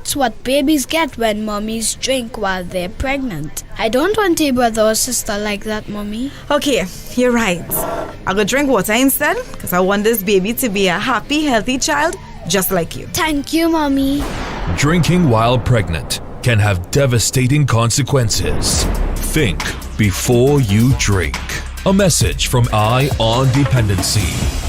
That's what babies get when mummies drink while they're pregnant. I don't want a brother or sister like that, Mummy. Okay, you're right. I'll go drink water instead, because I want this baby to be a happy, healthy child just like you. Thank you, Mommy. Drinking while pregnant can have devastating consequences. Think before you drink. A message from Eye on Dependency.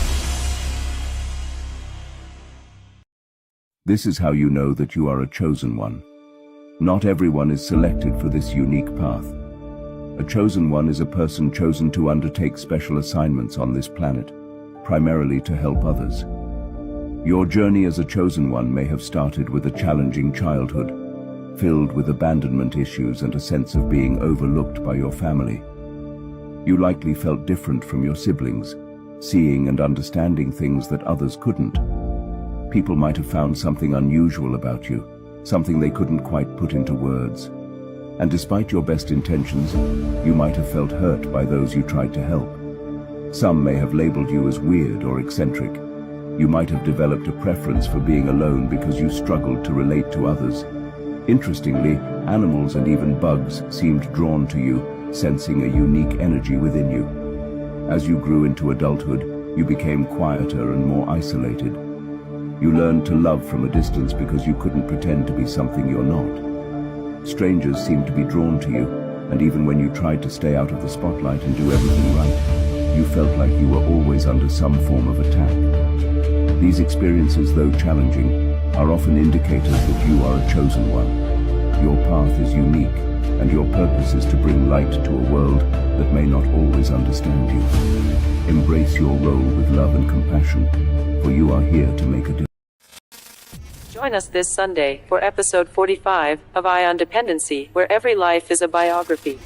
This is how you know that you are a chosen one. Not everyone is selected for this unique path. A chosen one is a person chosen to undertake special assignments on this planet, primarily to help others. Your journey as a chosen one may have started with a challenging childhood, filled with abandonment issues and a sense of being overlooked by your family. You likely felt different from your siblings, seeing and understanding things that others couldn't. People might have found something unusual about you, something they couldn't quite put into words. And despite your best intentions, you might have felt hurt by those you tried to help. Some may have labeled you as weird or eccentric. You might have developed a preference for being alone because you struggled to relate to others. Interestingly, animals and even bugs seemed drawn to you, sensing a unique energy within you. As you grew into adulthood, you became quieter and more isolated. You learned to love from a distance because you couldn't pretend to be something you're not. Strangers seemed to be drawn to you, and even when you tried to stay out of the spotlight and do everything right, you felt like you were always under some form of attack. These experiences, though challenging, are often indicators that you are a chosen one. Your path is unique, and your purpose is to bring light to a world that may not always understand you. Embrace your role with love and compassion, for you are here to make a difference. Join us this Sunday for episode 45 of Eye on Dependency, where every life is a biography.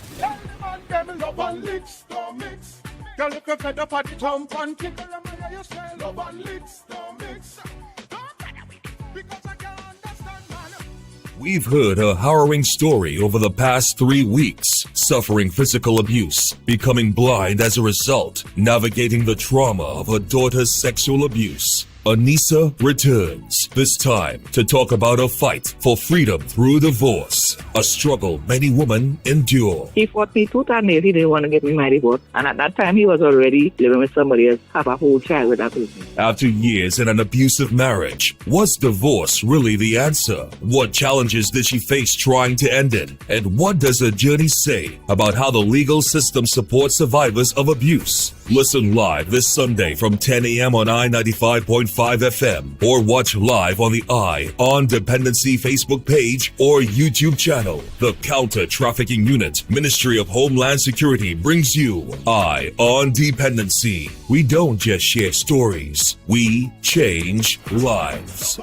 We've heard a harrowing story over the past 3 weeks, suffering physical abuse, becoming blind as a result, navigating the trauma of her daughter's sexual abuse. Aneesa returns, this time to talk about her fight for freedom through divorce, a struggle many women endure. He fought me 2 times. He didn't want to get me my divorce. And at that time, he was already living with somebody else, have a whole child with that person. After years in an abusive marriage, was divorce really the answer? What challenges did she face trying to end it? And what does her journey say about how the legal system supports survivors of abuse? Listen live this Sunday from 10 a.m. on I-95.5 FM or watch live on the Eye on Dependency Facebook page or YouTube channel. The Counter Trafficking Unit, Ministry of Homeland Security brings you Eye on Dependency. We don't just share stories, we change lives.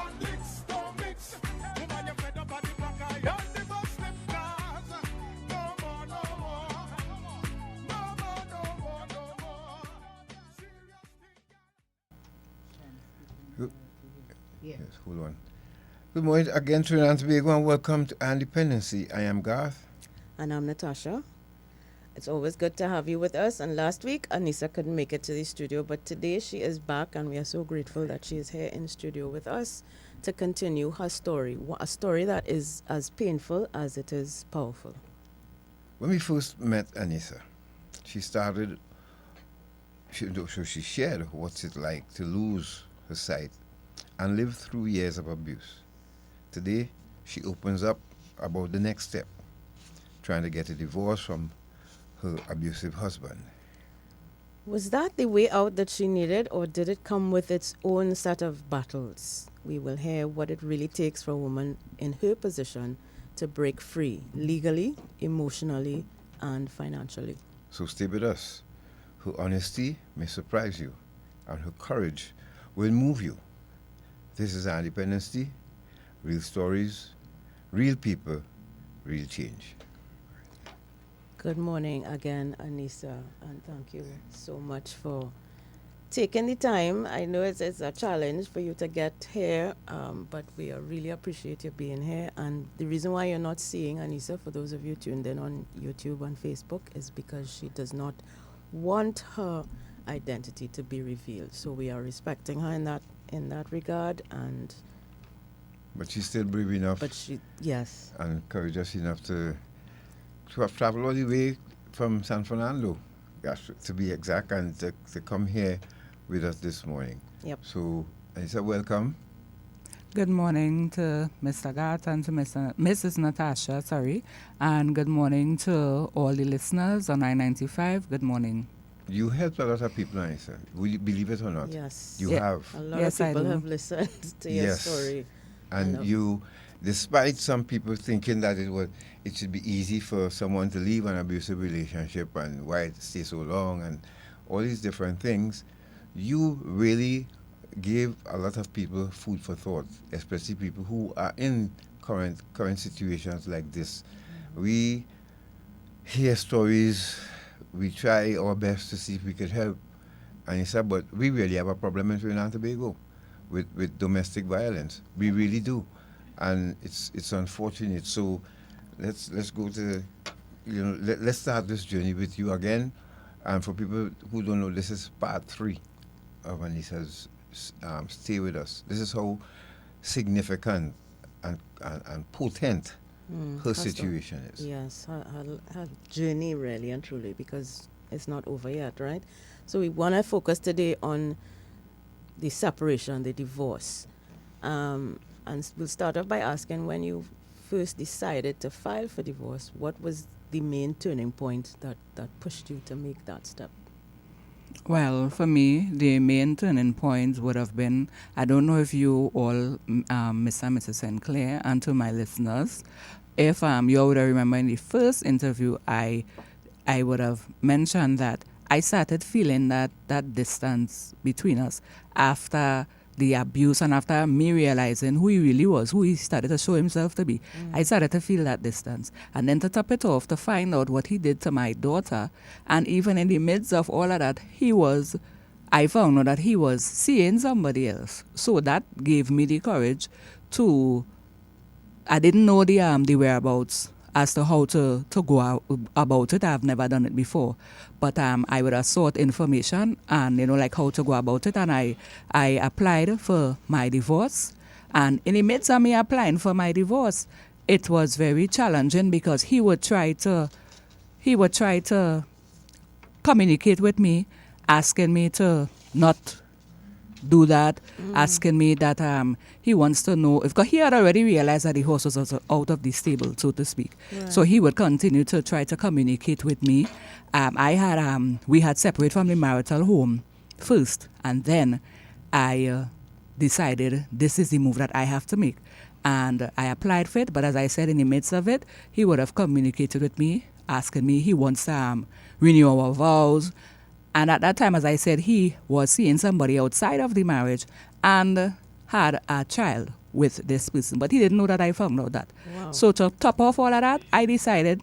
Yes, hold on. Good morning again, Trinidad and Tobago, and welcome to Dependency. I am Garth. And I'm Natasha. It's always good to have you with us. And last week, Aneesa couldn't make it to the studio, but today she is back, and we are so grateful that she is here in studio with us to continue her story, a story that is as painful as it is powerful. When we first met Aneesa, she shared what's it like to lose her sight and live through years of abuse. Today, she opens up about the next step, trying to get a divorce from her abusive husband. Was that the way out that she needed, or did it come with its own set of battles? We will hear what it really takes for a woman in her position to break free, legally, emotionally, and financially. So stay with us. Her honesty may surprise you, and her courage will move you. This is our Dependency, real stories, real people, real change. Good morning again, Aneesa, and thank you so much for taking the time. I know it's a challenge for you to get here, but we really appreciate you being here. And the reason why you're not seeing Aneesa, for those of you tuned in on YouTube and Facebook, is because she does not want her identity to be revealed. So we are respecting her in that regard, and But she's still brave enough But she, yes. and courageous enough to have traveled all the way from San Fernando, to be exact, and to come here with us this morning. Yep. So, Aneesa, welcome. Good morning to Mr. Gart and to Mrs. Natasha, and good morning to all the listeners on 995. Good morning. You helped a lot of people, Aneesa. Will you believe it or not? Yes. You Yeah. have. A lot Yes, of I people do. have listened to your Yes. story. And you, despite some people thinking that it should be easy for someone to leave an abusive relationship and why it stays so long and all these different things, you really gave a lot of people food for thought, especially people who are in current situations like this. We hear stories, we try our best to see if we could help, Aneesa, but we really have a problem in Trinidad and Tobago with domestic violence. We really do, and it's unfortunate. So let's go to, let's start this journey with you again. And for people who don't know, this is part 3 of Aneesa's Stay With Us. This is how significant and potent her situation is. Yes, her journey really and truly, because it's not over yet, right? So we want to focus today on the separation, the divorce. And we'll start off by asking, when you first decided to file for divorce, what was the main turning point that pushed you to make that step? Well, for me, the main turning point would have been, I don't know if you all, Mr. and Mrs. Sinclair, and to my listeners, if you would remember in the first interview, I would have mentioned that I started feeling that distance between us after the abuse and after me realizing who he really was, who he started to show himself to be. I started to feel that distance. And then to top it off, to find out what he did to my daughter. And even in the midst of all of that, I found out that he was seeing somebody else. So that gave me the courage I didn't know the whereabouts as to how to go about it. I've never done it before. But I would have sought information and, like how to go about it. And I applied for my divorce. And in the midst of me applying for my divorce, it was very challenging because he would try to communicate with me, asking me to not do that, asking me that he wants to know, because he had already realized that the horse was out of the stable, so to speak. Right. So he would continue to try to communicate with me. We had separated from the marital home first, and then I decided this is the move that I have to make. And I applied for it, but as I said, in the midst of it, he would have communicated with me, asking me, he wants to renew our vows. And at that time, as I said, he was seeing somebody outside of the marriage and had a child with this person. But he didn't know that I found out that. Wow. So to top off all of that, I decided,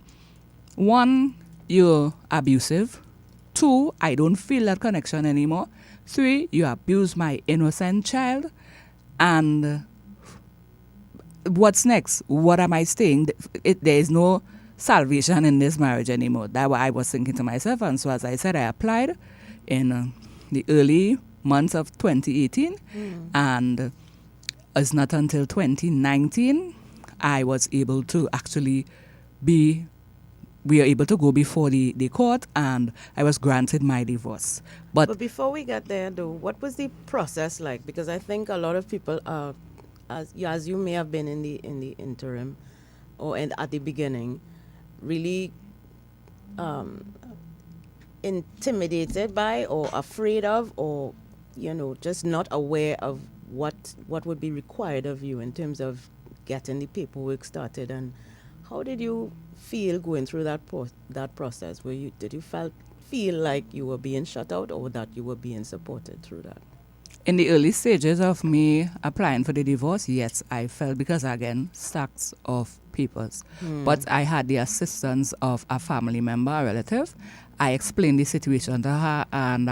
1, you're abusive. 2, I don't feel that connection anymore. 3, you abuse my innocent child. And what's next? What am I staying? There is no salvation in this marriage anymore. That's what I was thinking to myself. And so, as I said, I applied in the early months of 2018. And it's not until 2019 I was able to actually we were able to go before the court, and I was granted my divorce. But before we get there, though, what was the process like? Because I think a lot of people are, as you may have been in the interim or at the beginning, really intimidated by or afraid of, or just not aware of what would be required of you in terms of getting the paperwork started. And how did you feel going through that process? Did you feel like you were being shut out, or that you were being supported through that? In the early stages of me applying for the divorce, yes, I felt, because again, stacks of papers. But I had the assistance of a family member, a relative. I explained the situation to her, and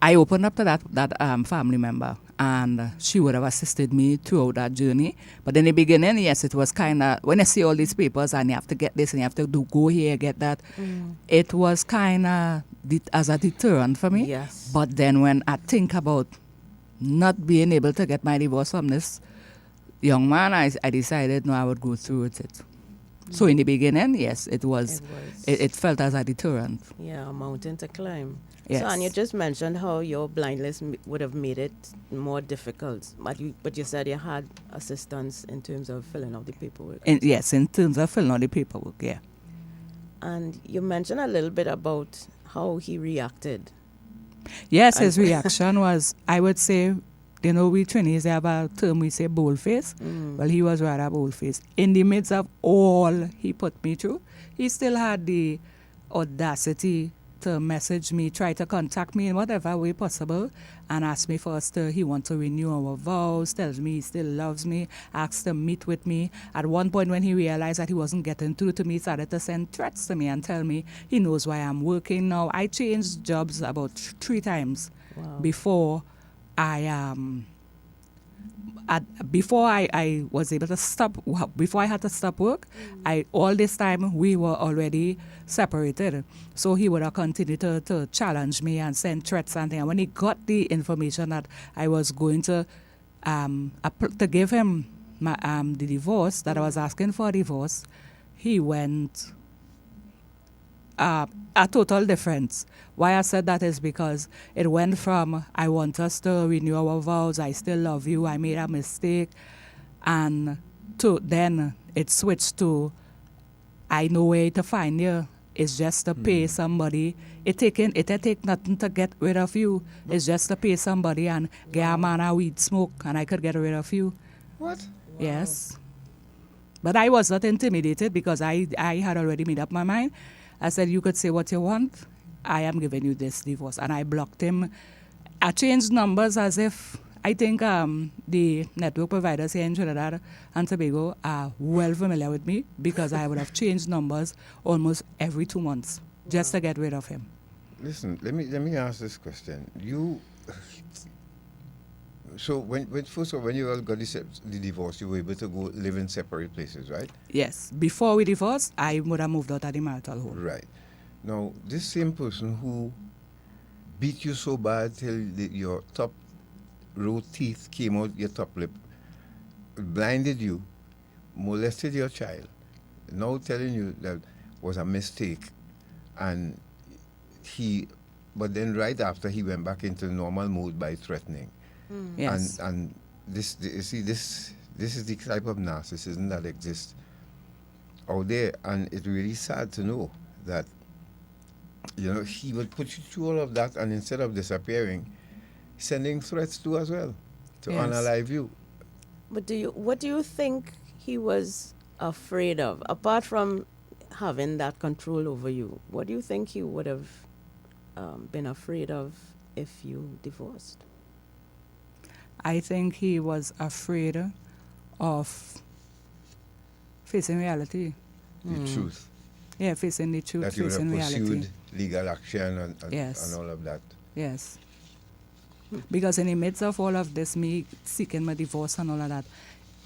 I opened up to that family member, and she would have assisted me throughout that journey. But in the beginning, yes, it was kind of, when I see all these papers and you have to get this and you have to go here, get that, it was kind of as a deterrent for me. Yes. But then when I think about not being able to get my divorce from this young man, I decided no, I would go through with it. So in the beginning, yes, it was. It felt as a deterrent. Yeah, a mountain to climb. Yes. So, and you just mentioned how your blindness would have made it more difficult, but you said you had assistance in terms of filling out the paperwork. Yes, in terms of filling out the paperwork, yeah. And you mentioned a little bit about how he reacted. Yes, his reaction was, I would say, you know, we Chinese have a term we say bold-faced. Well, he was rather bold-faced. In the midst of all he put me through, he still had the audacity to message me, try to contact me in whatever way possible, and ask me first he wants to renew our vows, tells me he still loves me, asks to meet with me. At one point when he realized that he wasn't getting through to me, he started to send threats to me and tell me he knows why I'm working now. I changed jobs about 3 times before I was able to stop, before I had to stop work, all this time we were already separated. So he would have continued to challenge me and send threats and things. And when he got the information that I was going to give him my, the divorce, that I was asking for a divorce, he went a total difference. Why I said that is because it went from, I want us to renew our vows, I still love you, I made a mistake, and to then it switched to, I know where to find you. It's just to pay somebody. It take nothing to get rid of you. It's just to pay somebody and get a man a weed smoke, and I could get rid of you. What? Yes. But I was not intimidated because I had already made up my mind. I said, you could say what you want. I am giving you this divorce. And I blocked him. I changed numbers as if, I think the network providers here in Trinidad and Tobago are well familiar with me because I would have changed numbers almost every 2 months just to get rid of him. Listen, let me ask this question. So first of all, when you all got the divorce, you were able to go live in separate places, right? Yes. Before we divorced, I would have moved out of the marital home. Right. Now, this same person who beat you so bad till your top row teeth came out your top lip, blinded you, molested your child, now telling you that was a mistake, and but then right after he went back into normal mode by threatening. Yes. And this is the type of narcissism that exists out there, and it's really sad to know that, you know, he would put you through all of that, and instead of disappearing, sending threats to as well to unalive you. But what do you think he was afraid of, apart from having that control over you? What do you think he would have been afraid of if you divorced? I think he was afraid of facing reality. The truth. Yeah, facing the truth, that you would have facing pursued reality. Legal action and Yes. all of that. Yes. Because in the midst of all of this, me seeking my divorce and all of that,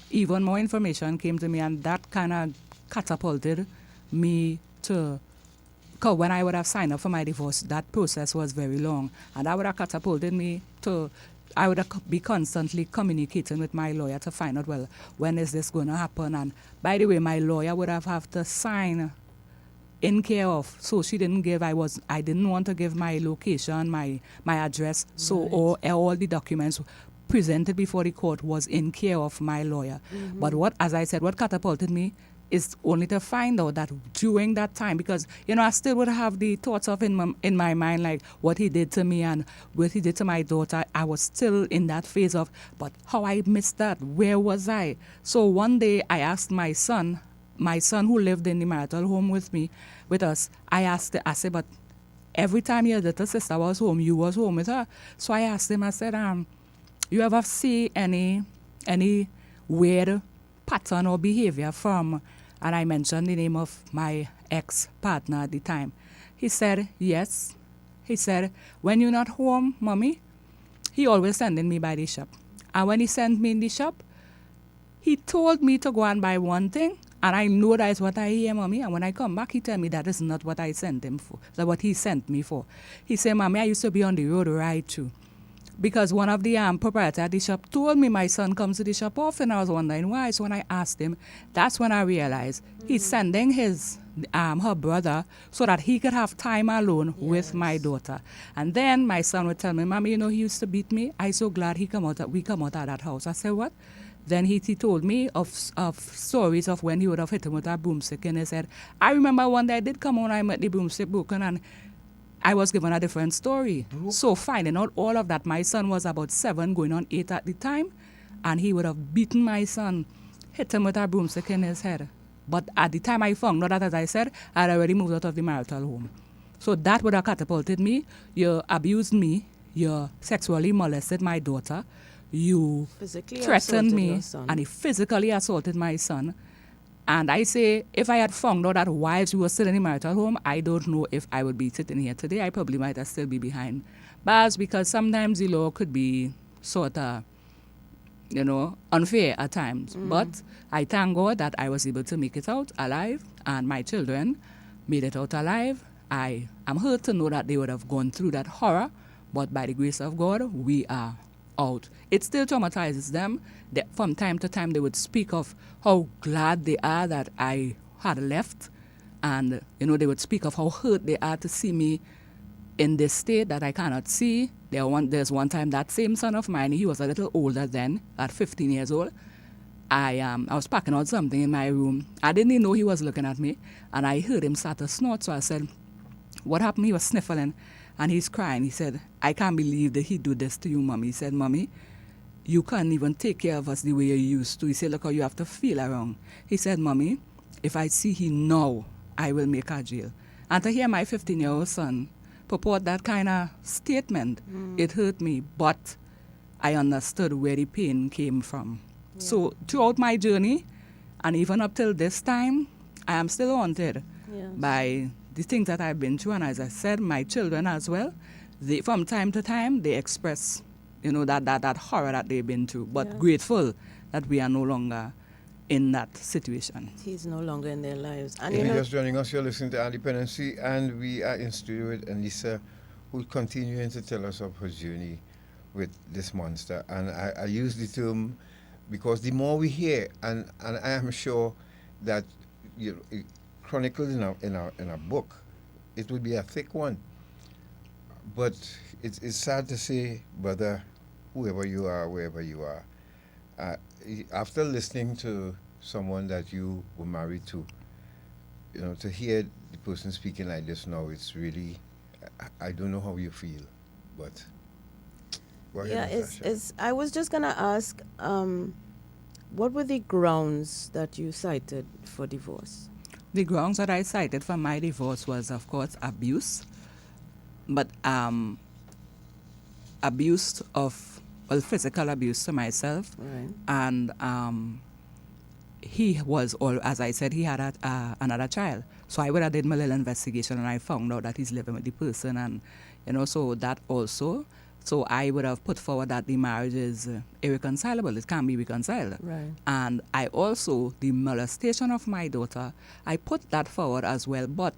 even more information came to me, and that kind of catapulted me to, because when I would have signed up for my divorce, that process was very long, and that would have catapulted me to, I would have be constantly communicating with my lawyer to find out, well, when is this going to happen? And by the way, my lawyer would have to sign in care of, so she didn't give, I didn't want to give my location, my address, so all the documents presented before the court was in care of my lawyer. But what catapulted me is only to find out that during that time, because, you know, I still would have the thoughts of in my mind, like what he did to me and what he did to my daughter. I was still in that phase of, but how I missed that, where was I? So one day I asked my son who lived in the marital home with us, I said, but every time your little sister was home, you was home with her. So I asked him, I said, you ever see any weird pattern or behavior from, and I mentioned the name of my ex-partner at the time. He said, yes. He said, when you're not home, mommy, he always sending me by the shop. And when he sent me in the shop, he told me to go and buy one thing, and I know that is what I hear, mommy. And when I come back, he tell me that is not what I sent him for. That's what he sent me for. He said, mommy, I used to be on the road right through. because one of the proprietor at the shop told me my son comes to the shop often. I was wondering why. So when I asked him, that's when I realized he's sending his her brother so that he could have time alone with my daughter. And then my son would tell me, Mommy, you know, he used to beat me. I'm so glad we come out of that house. I said, what? Then he told me of stories of when he would have hit him with a broomstick. And he said, I remember one day I did come home and I met the broomstick broken, and I was given a different story. So finding out all of that, my son was about 7 going on 8 at the time, and he would have beaten my son, hit him with a broomstick in his head. But at the time I found out that, as I said, I had already moved out of the marital home. So that would have catapulted me. You abused me. You sexually molested my daughter. You Physically threatened assaulted me, your son. and he physically assaulted my son. And I say, if I had found out that whilst we were still in the marital home, I don't know if I would be sitting here today. I probably might have still be behind bars, because sometimes the law could be sort of, you know, unfair at times. But I thank God that I was able to make it out alive, and my children made it out alive. I am hurt to know that they would have gone through that horror, but by the grace of God, we are out. It still traumatizes them. From time to time, they would speak of how glad they are that I had left, and you know, they would speak of how hurt they are to see me in this state that I cannot see. There's one time that same son of mine, he was a little older then, at 15 years old. I was packing out something in my room. I didn't even know he was looking at me, and I heard him start to snort. So I said, what happened? He was sniffling, and he's crying. He said, I can't believe that he do this to you, Mommy. He said, Mommy, you can't even take care of us the way you used to. He said, look how you have to feel around. He said, Mommy, if I see him now, I will make a jail. And to hear my 15-year-old son purport that kind of statement, it hurt me, but I understood where the pain came from. Yeah. So throughout my journey, and even up till this time, I am still haunted by the things that I've been through. And as I said, my children as well, from time to time, they express, you know, that horror that they've been through, but grateful that we are no longer in that situation. He's no longer in their lives. And If you you're know, just joining us, you're listening to Dependency, and we are in studio with Aneesa, who's continuing to tell us of her journey with this monster. And I use the term because the more we hear, and I am sure that chronicled in a book, it would be a thick one. But it's sad to say, brother, whoever you are, wherever you are, after listening to someone that you were married to, you know, to hear the person speaking like this now, it's really, I don't know how you feel, but go ahead, Natasha. I was just gonna ask, what were the grounds that you cited for divorce? The grounds that I cited for my divorce was, of course, abuse, but abuse of, well, physical abuse to myself, Right. and he was, as I said, he had another child. So I would have did my little investigation, and I found out that he's living with the person, and you know, so that also. So I would have put forward that the marriage is irreconcilable. It can't be reconciled. Right. And I also, the molestation of my daughter, I put that forward as well. But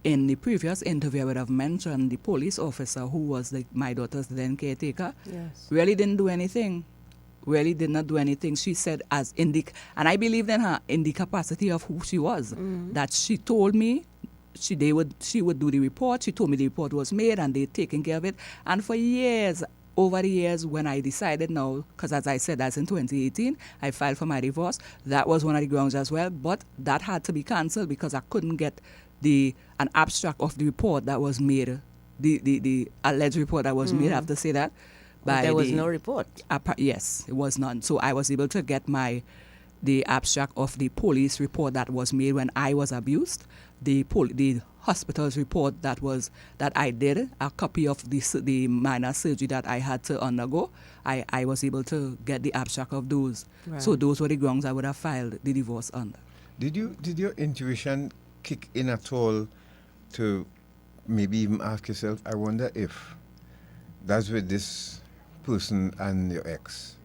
in the previous interview, I would have mentioned the police officer who was my daughter's then caretaker. Yes. Really didn't do anything. Really did not do anything. She said, and I believed in her in the capacity of who she was, that she told me she would do the report. She told me the report was made and they'd taken care of it. And for years, over the years, when I decided now, because as I said, that's in 2018, I filed for my divorce. That was one of the grounds as well, but that had to be cancelled because I couldn't get an abstract of the report that was made, the alleged report that was made. I have to say that. But there was no report. Yes, it was none. So I was able to get the abstract of the police report that was made when I was abused, the hospital's report that I did, a copy of the minor surgery that I had to undergo. I was able to get the abstract of those. Right. So those were the grounds I would have filed the divorce under. Did your intuition kick in at all to maybe even ask yourself, I wonder if that's with this person and your ex?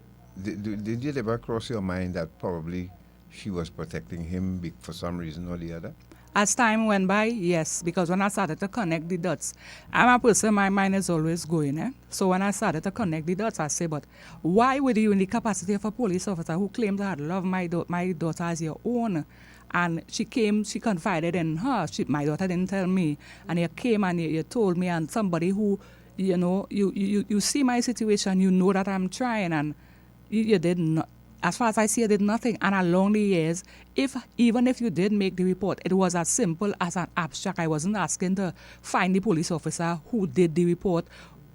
Did it ever cross your mind that probably she was protecting him for some reason or the other? As time went by, yes, because when I started to connect the dots, I'm a person, my mind is always going. So when I started to connect the dots, I say, but why would you, in the capacity of a police officer who claimed to have loved my daughter as your own, and she confided in her, my daughter didn't tell me, and you came and you told me, and somebody who, you see my situation, you know that I'm trying, and you did not. As far as I see, I did nothing. And along the years, even if you did make the report, it was as simple as an abstract. I wasn't asking to find the police officer who did the report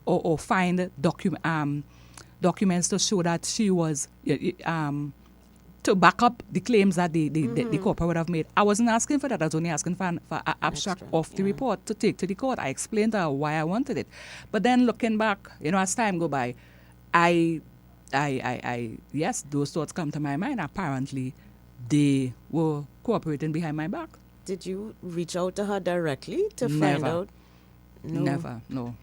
or find documents to show that she was, to back up the claims that the corporate would have made. I wasn't asking for that. I was only asking for an abstract of the report to take to the court. I explained to her why I wanted it. But then looking back, as time go by, yes, those thoughts come to my mind. Apparently, they were cooperating behind my back. Did you reach out to her directly to find Never. out? No. Never, no.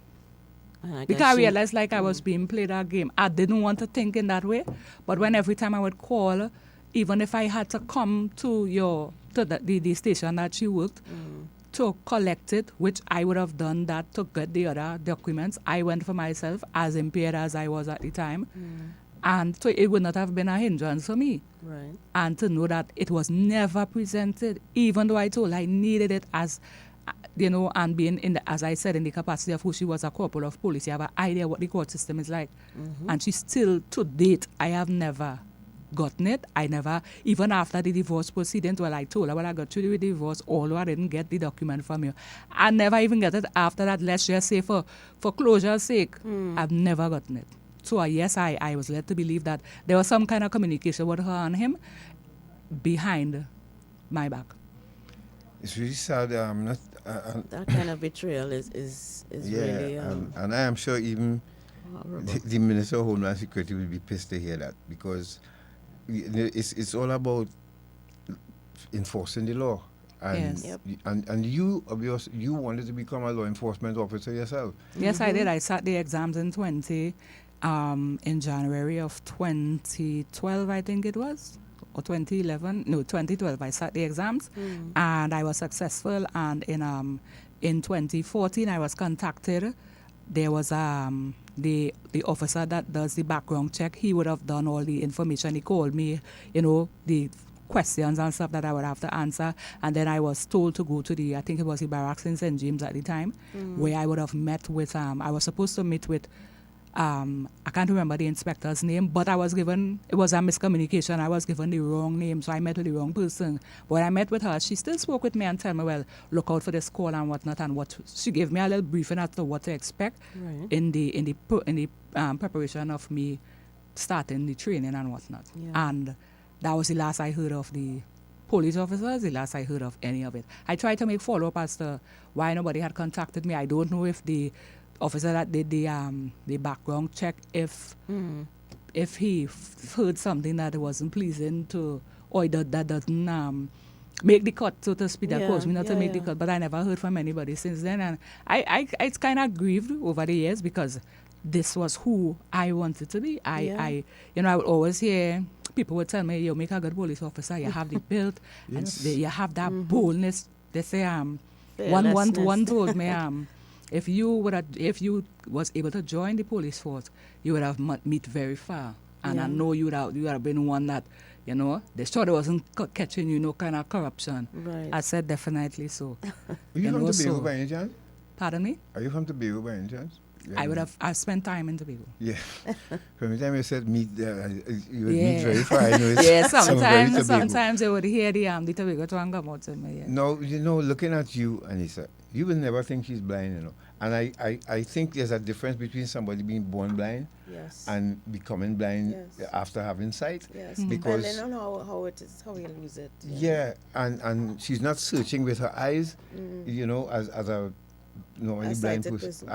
And Because I realized like I was being played a game. I didn't want to think in that way. But when every time I would call, even if I had to come to the station that she worked, to collect it, which I would have done that to get the other documents. I went for myself, as impaired as I was at the time. And so it would not have been a hindrance for me. Right. And to know that it was never presented, even though I told her I needed it as, and being, as I said, in the capacity of who she was, a corporal of police. You have an idea what the court system is like. And she still, to date, I have never gotten it. I never, even after the divorce proceedings, I told her, I got through the divorce, although I didn't get the document from you. I never even get it after that, let's just say for closure's sake. I've never gotten it. So yes, I was led to believe that there was some kind of communication with her and him behind my back. It's really sad. That kind of betrayal is really... and I am sure even the Minister of Homeland Security will be pissed to hear that, because it's all about enforcing the law. And, Yes. and you wanted to become a law enforcement officer yourself. Yes, I did. I sat the exams in January of 2012, I think it was, or 2011. No, 2012. I sat the exams, and I was successful. And in 2014, I was contacted. There was the officer that does the background check. He would have done all the information. He called me, the questions and stuff that I would have to answer. And then I was told to go to I think it was the barracks in St. James at the time, where I would have met with, I was supposed to meet with, I can't remember the inspector's name, but it was a miscommunication. I was given the wrong name, so I met with the wrong person. When I met with her, she still spoke with me and told me, well, look out for this call and whatnot, and she gave me a little briefing as to what to expect in the preparation of me starting the training and whatnot. Yeah. And that was the last I heard of the police officers, the last I heard of any of it. I tried to make follow-up as to why nobody had contacted me. I don't know if the officer that did the background check, if he heard something that wasn't pleasing to, or that doesn't make the cut, so to speak, that caused me not to make the cut. But I never heard from anybody since then. And I it's kind of grieved over the years, because this was who I wanted to be. I would always hear people would tell me, you make a good police officer, you have the build, and you have that boldness. They say, one told me, if you was able to join the police force, you would have meet very far. And I know you would have been one that, they sure there wasn't catching no kind of corruption. Right. I said definitely so. Are you from Tobago by any chance? Pardon me? Are you from Tobago by any chance? Yeah, I spent time in Tobago. Yeah. From the time you said meet, you would meet very far. I know it's Yeah, very Tobago. sometimes you would hear the Tobago tongue come out to me. Yeah. No, looking at you, Aneesa, you will never think she's blind, And I think there's a difference between somebody being born blind and becoming blind after having sight. Yes, because depending on how it is, how you lose it. Yeah, and she's not searching with her eyes, as a any blind person.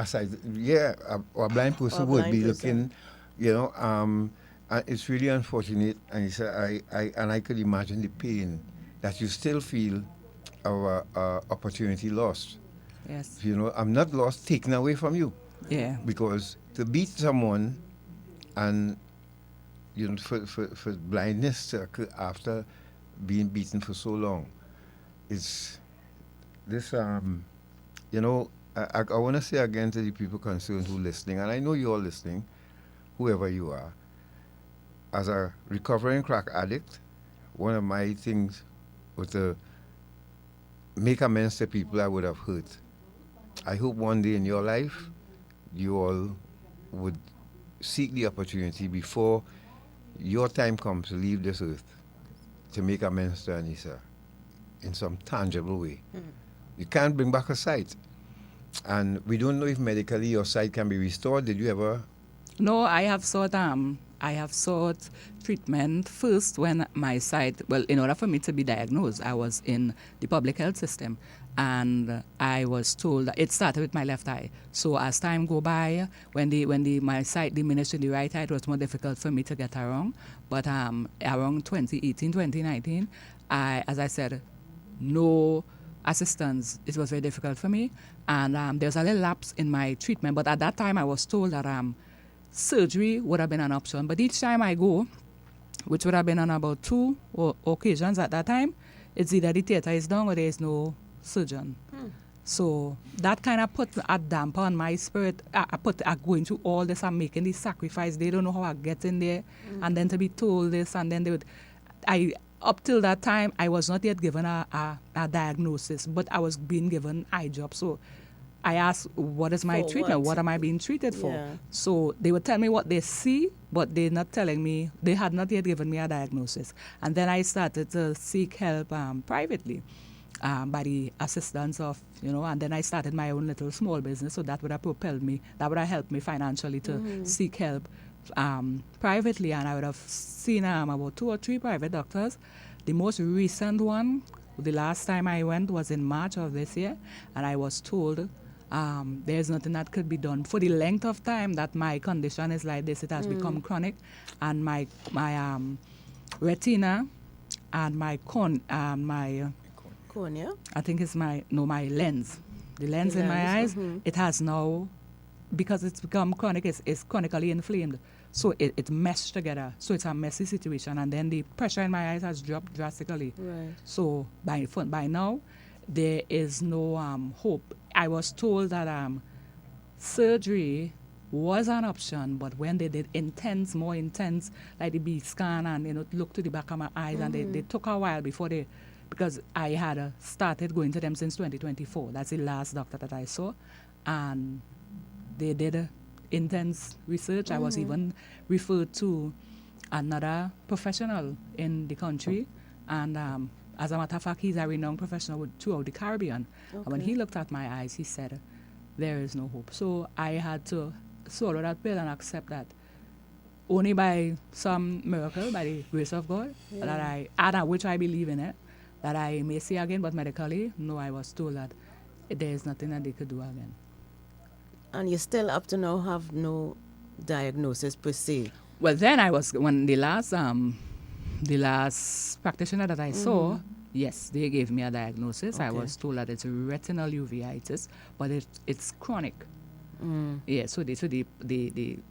Or a blind person would be looking, and it's really unfortunate. And it's, I could imagine the pain that you still feel of opportunity lost. Yes. I'm not lost, taken away from you. Yeah. Because to beat someone and, for blindness to occur after being beaten for so long, it's This, you know, I want to say again to the people concerned who listening, and I know you're all listening, whoever you are. As a recovering crack addict, one of my things was to make amends to people I would have hurt. I hope one day in your life, you all would seek the opportunity before your time comes to leave this earth to make amends to Aneesa in some tangible way. You can't bring back a sight. And we don't know if medically your sight can be restored. Did you ever? No, I have sought treatment first when my sight, well, in order for me to be diagnosed, I was in the public health system, and I was told that it started with my left eye. So as time go by, when my sight diminished in the right eye, it was more difficult for me to get around. But around 2018, 2019, as I said, no assistance. It was very difficult for me, and there was a little lapse in my treatment. But at that time, I was told that surgery would have been an option. But each time I go, which would have been on about 2 occasions at that time, it's either the theater is down or there is no surgeon. So that kind of put a damper on my spirit. I going through all this, I'm making this sacrifice. They don't know how I get in there. And then to be told this, and then they would... Up till that time, I was not yet given a diagnosis, but I was being given eye drops. So I asked, what is my treatment? What am I being treated for? Yeah. So they would tell me what they see, but they're not telling me, they had not yet given me a diagnosis. And then I started to seek help privately by the assistance of, and then I started my own little small business. So that would have propelled me, that would have helped me financially to seek help privately. And I would have seen about 2 or 3 private doctors. The most recent one, the last time I went was in March of this year, and I was told there's nothing that could be done. For the length of time that my condition is like this, it has become chronic, and my retina and my cornea? I think it's my lens. The lens in my eyes, it has now, because it's become chronic, it's chronically inflamed. So it meshed together. So it's a messy situation. And then the pressure in my eyes has dropped drastically. Right. So by now, there is no hope. I was told that surgery was an option, but when they did more intense, like the B scan and look to the back of my eyes, and they took a while before because I had started going to them since 2024. That's the last doctor that I saw, and they did intense research. I was even referred to another professional in the country, and as a matter of fact, he's a renowned professional throughout the Caribbean. And when he looked at my eyes, he said, there is no hope. So I had to swallow that pill and accept that only by some miracle, by the grace of God, which I believe in it, that I may see again, but medically, no, I was told that there is nothing that they could do again. And you still up to now have no diagnosis per se? Well, then when the last practitioner that I saw, yes, they gave me a diagnosis. Okay. I was told that it's retinal uveitis, but it's chronic. Yeah, so the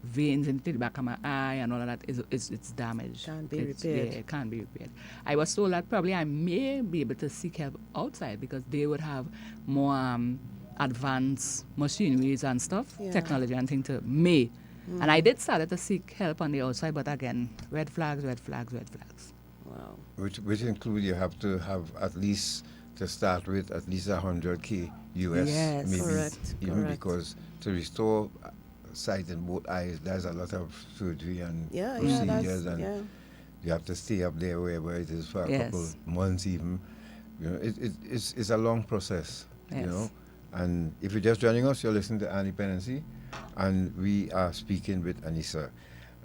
veins in the back of my eye and all of that it's damaged. Can't be repaired. Yeah, it can't be repaired. I was told that probably I may be able to seek help outside because they would have more advanced machineries and stuff, technology and things to me. And I did start to seek help on the outside, but again, red flags. Wow. Which include you have to have at least, to start with, at least 100K US, Yes. maybe Correct. because to restore sight in both eyes, there's a lot of surgery and procedures, and you have to stay up there wherever it is for a couple months even. It's a long process, And if you're just joining us, you're listening to Dependency, and we are speaking with Aneesa.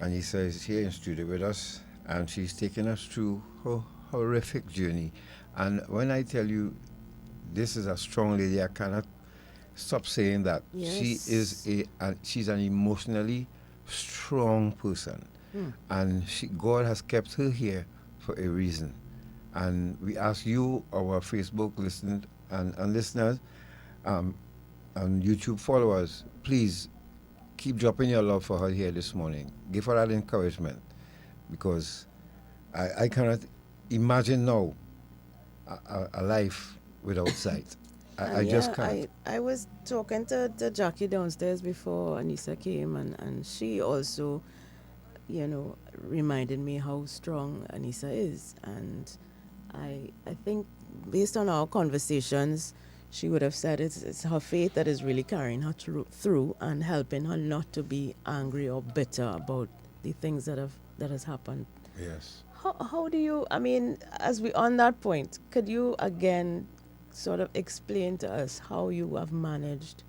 Aneesa is here in studio with us, and she's taking us through her horrific journey. And when I tell you this is a strong lady, I cannot stop saying that. Yes. She's an emotionally strong person, and God has kept her here for a reason. And we ask you, our Facebook listeners and listeners, and YouTube followers, please keep dropping your love for her here this morning. Give her that encouragement, because I cannot imagine now a life without sight. I just can't. I was talking to Jackie downstairs before Aneesa came, and she also, reminded me how strong Aneesa is. And I think based on our conversations, she would have said it's her faith that is really carrying her through and helping her not to be angry or bitter about the things that has happened. Yes. How do you, as we on that point, could you again sort of explain to us how you have managed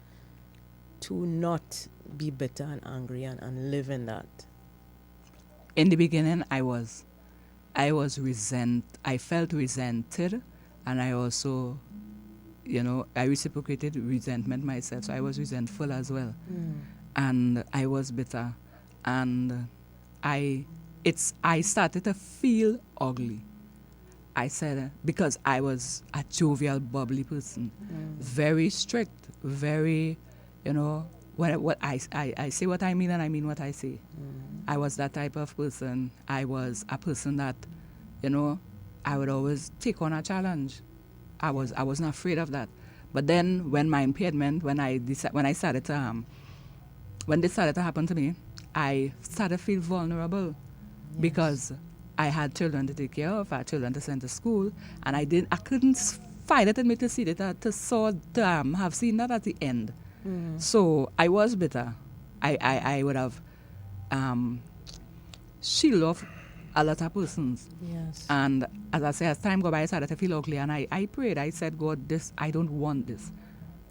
to not be bitter and angry and live in that? In the beginning, I felt resented, and I also, I reciprocated resentment myself, so I was resentful as well. And I was bitter, and I started to feel ugly. I said, because I was a jovial, bubbly person, very strict, very, what I say what I mean and I mean what I say. I was that type of person. I was a person that, I would always take on a challenge. I wasn't afraid of that. But then when my impairment, when this started to happen to me, I started to feel vulnerable. Yes. Because I had children to take care of, I had children to send to school, and I couldn't find it in me to see that, to have seen that at the end. So I was bitter. I would have shielded off a lot of persons. Yes. And as I say, as time go by, I started to feel ugly, and I prayed. I said, God, I don't want this.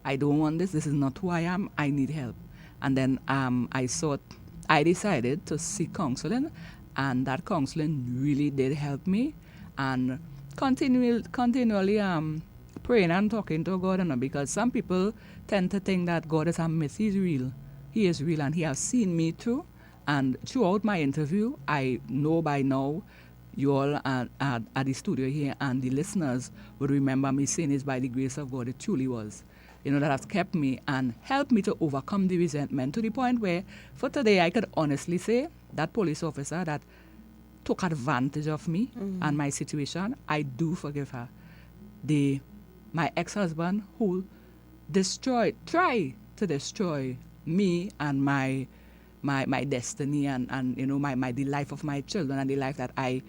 I don't want this. This is not who I am. I need help. And then I decided to seek counseling, and that counseling really did help me. And continually praying and talking to God, because some people tend to think that God is a myth. He's real. He is real, and He has seen me through. And throughout my interview, I know by now, you all at the studio here and the listeners would remember me saying it's by the grace of God. It truly was. That has kept me and helped me to overcome the resentment to the point where, for today, I could honestly say that police officer that took advantage of me and my situation, I do forgive her. My ex-husband who tried to destroy me and my destiny and the life of my children and the life that I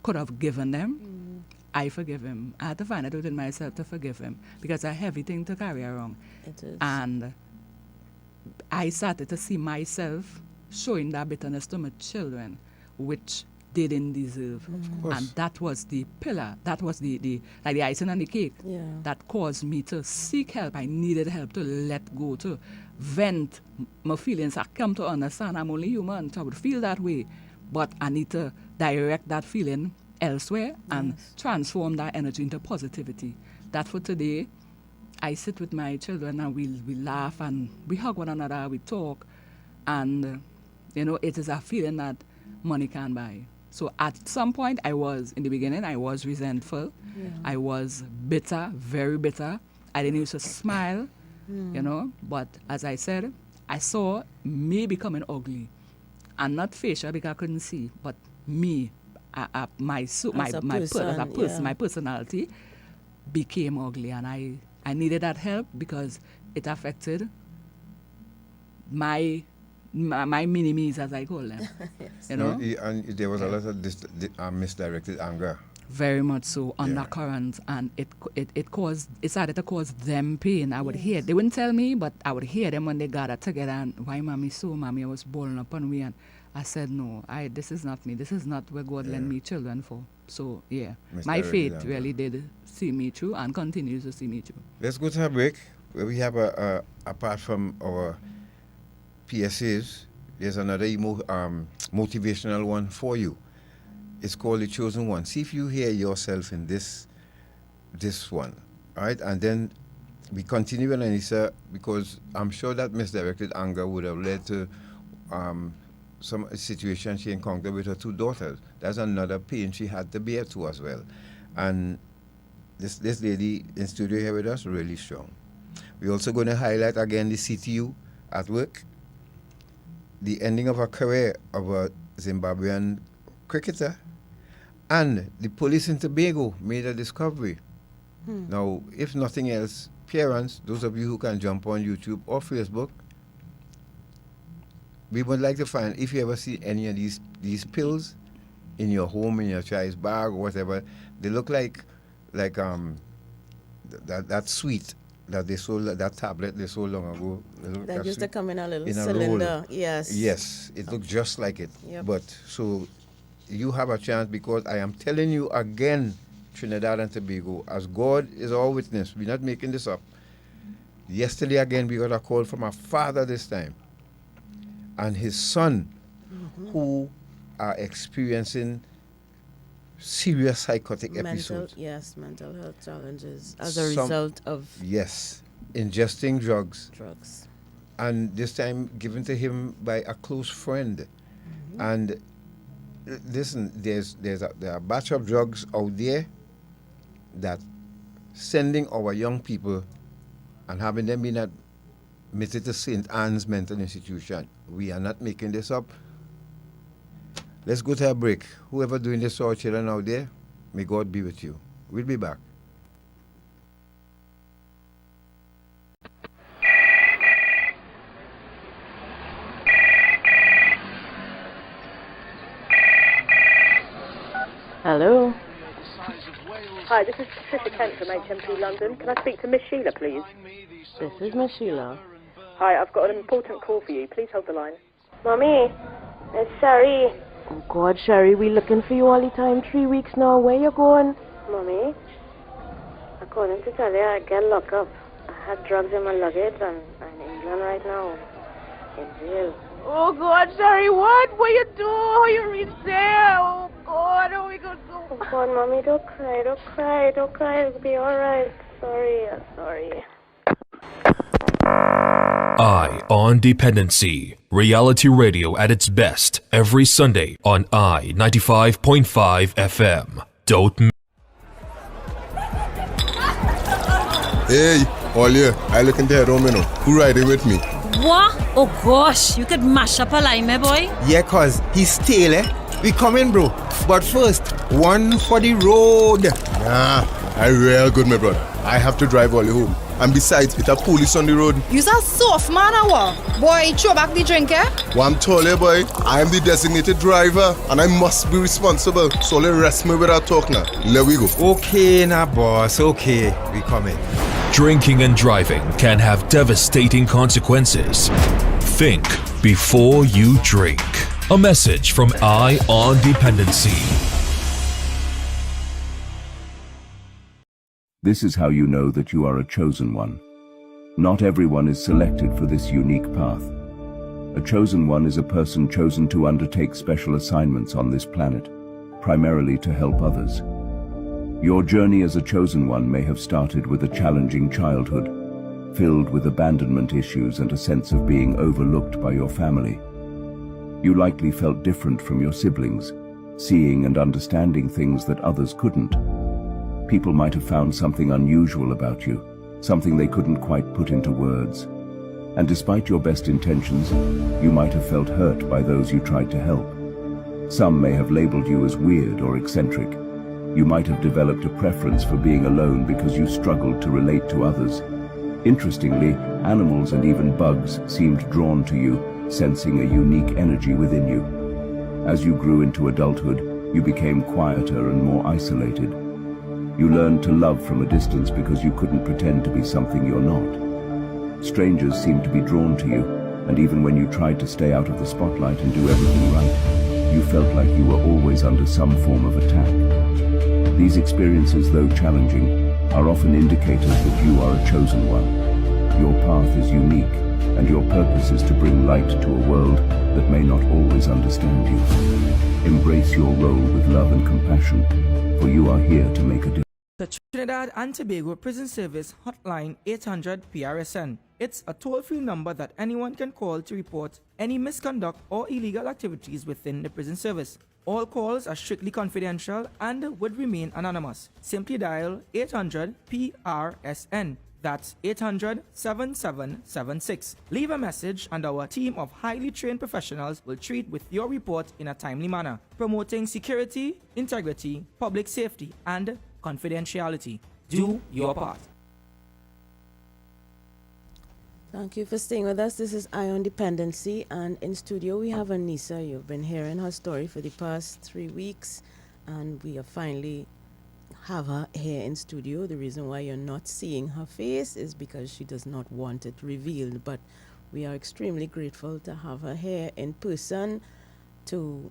could have given them, I forgive him. I had to find it within myself to forgive him because it's a heavy thing to carry around. It is. And I started to see myself showing that bitterness to my children, which they didn't deserve. And that was the pillar, that was the icing on the cake that caused me to seek help. I needed help to let go, to vent my feelings. I come to understand I'm only human, so I would feel that way. But I need to direct that feeling elsewhere and transform that energy into positivity. That for today, I sit with my children and we laugh and we hug one another, we talk, and it is a feeling that money can't buy. So at some point in the beginning, I was resentful. Yeah. I was bitter, very bitter. I didn't used to smile, but as I said, I saw me becoming ugly. And not facial because I couldn't see, but me, my personality became ugly, and I needed that help because it affected my mini-me's, as I call them. Yes. And there was a lot of misdirected anger. Very much so, undercurrent, and it started to cause them pain. I would hear, they wouldn't tell me, but I would hear them when they gathered together, and why mommy I was balling up on me, and I said, no, this is not me. This is not where God lent me children for. So, my faith really did see me through and continues to see me through. Let's go to a break. Where we have, apart from our PSAs, there's another motivational one for you. It's called The Chosen One. See if you hear yourself in this one, all right? And then we continue with Aneesa, because I'm sure that misdirected anger would have led to some situation she encountered with her two daughters. That's another pain she had to bear too as well. And this lady in studio here with us, really strong. We're also going to highlight again the CTU at work, the ending of her career of a Zimbabwean cricketer, and the police in Tobago made a discovery. Now, if nothing else, parents, those of you who can jump on YouTube or Facebook, we would like to find if you ever see any of these pills in your home, in your child's bag or whatever. They look like that sweet that they sold, that tablet they sold long ago. That used to come in a little in cylinder. A roll. Yes. Yes, it looks just like it. Yep. But so you have a chance, because I am telling you again, Trinidad and Tobago, as God is our witness, we're not making this up. Yesterday again, we got a call from a father this time, and his son, who are experiencing serious psychotic episodes. Yes, mental health challenges as a result of ingesting drugs. Drugs. And this time given to him by a close friend. And listen, there are a batch of drugs out there that sending our young people and having them been admitted to St. Anne's Mental Institution. We are not making this up. Let's go to a break. Whoever doing this to our children out there, may God be with you. We'll be back. Hello. Hi, this is Patricia Kent from HMP London. Can I speak to Miss Sheila, please? This is Miss Sheila. Hi, I've got an important call for you. Please hold the line. Mommy, it's Sherry. Oh, God, Sherry, we looking for you all the time. 3 weeks now. Where you going? Mommy, according to tell you, I get locked up. I had drugs in my luggage and I'm in England right now. In jail. Oh, God, Sherry, what? What you do? How you reach there? Oh, God, how we gonna go? Oh, God, Mommy, don't cry, don't cry, don't cry. It'll be all right. Sorry, I'm sorry. Eye on Dependency. Reality radio at its best every Sunday on I-95.5 FM. Don't Hey, Olia, I look into head home, you know. Who riding with me? What? Oh gosh, you could mash up a line, my boy. Yeah, cause he's still, We coming, bro. But first, one for the road. Nah, I real good, my brother. I have to drive all you home. And besides, it's a police on the road. You're a soft man, or what? Boy, throw back the drink, Well, I'm told you, boy, I am the designated driver and I must be responsible. So let's rest me without talking now. Let we go. Okay, now, boss. Okay, we coming. Drinking and driving can have devastating consequences. Think before you drink. A message from Eye on Dependency. This is how you know that you are a chosen one. Not everyone is selected for this unique path. A chosen one is a person chosen to undertake special assignments on this planet, primarily to help others. Your journey as a chosen one may have started with a challenging childhood, filled with abandonment issues and a sense of being overlooked by your family. You likely felt different from your siblings, seeing and understanding things that others couldn't. People might have found something unusual about you, something they couldn't quite put into words. And despite your best intentions, you might have felt hurt by those you tried to help. Some may have labeled you as weird or eccentric. You might have developed a preference for being alone because you struggled to relate to others. Interestingly, animals and even bugs seemed drawn to you, sensing a unique energy within you. As you grew into adulthood, you became quieter and more isolated. You learned to love from a distance because you couldn't pretend to be something you're not. Strangers seemed to be drawn to you, and even when you tried to stay out of the spotlight and do everything right, you felt like you were always under some form of attack. These experiences, though challenging, are often indicators that you are a chosen one. Your path is unique, and your purpose is to bring light to a world that may not always understand you. Embrace your role with love and compassion, for you are here to make a difference. The Trinidad and Tobago Prison Service Hotline 800 PRSN. It's a toll-free number that anyone can call to report any misconduct or illegal activities within the prison service. All calls are strictly confidential and would remain anonymous. Simply dial 800 PRSN. That's 800-7776. Leave a message and our team of highly trained professionals will treat with your report in a timely manner, promoting security, integrity, public safety, and confidentiality. Do your part. Thank you for staying with us. This is Eye on Dependency, and in studio we have Aneesa. You've been hearing her story for the past 3 weeks, and we have finally have her here in studio. The reason why you're not seeing her face is because she does not want it revealed, but we are extremely grateful to have her here in person to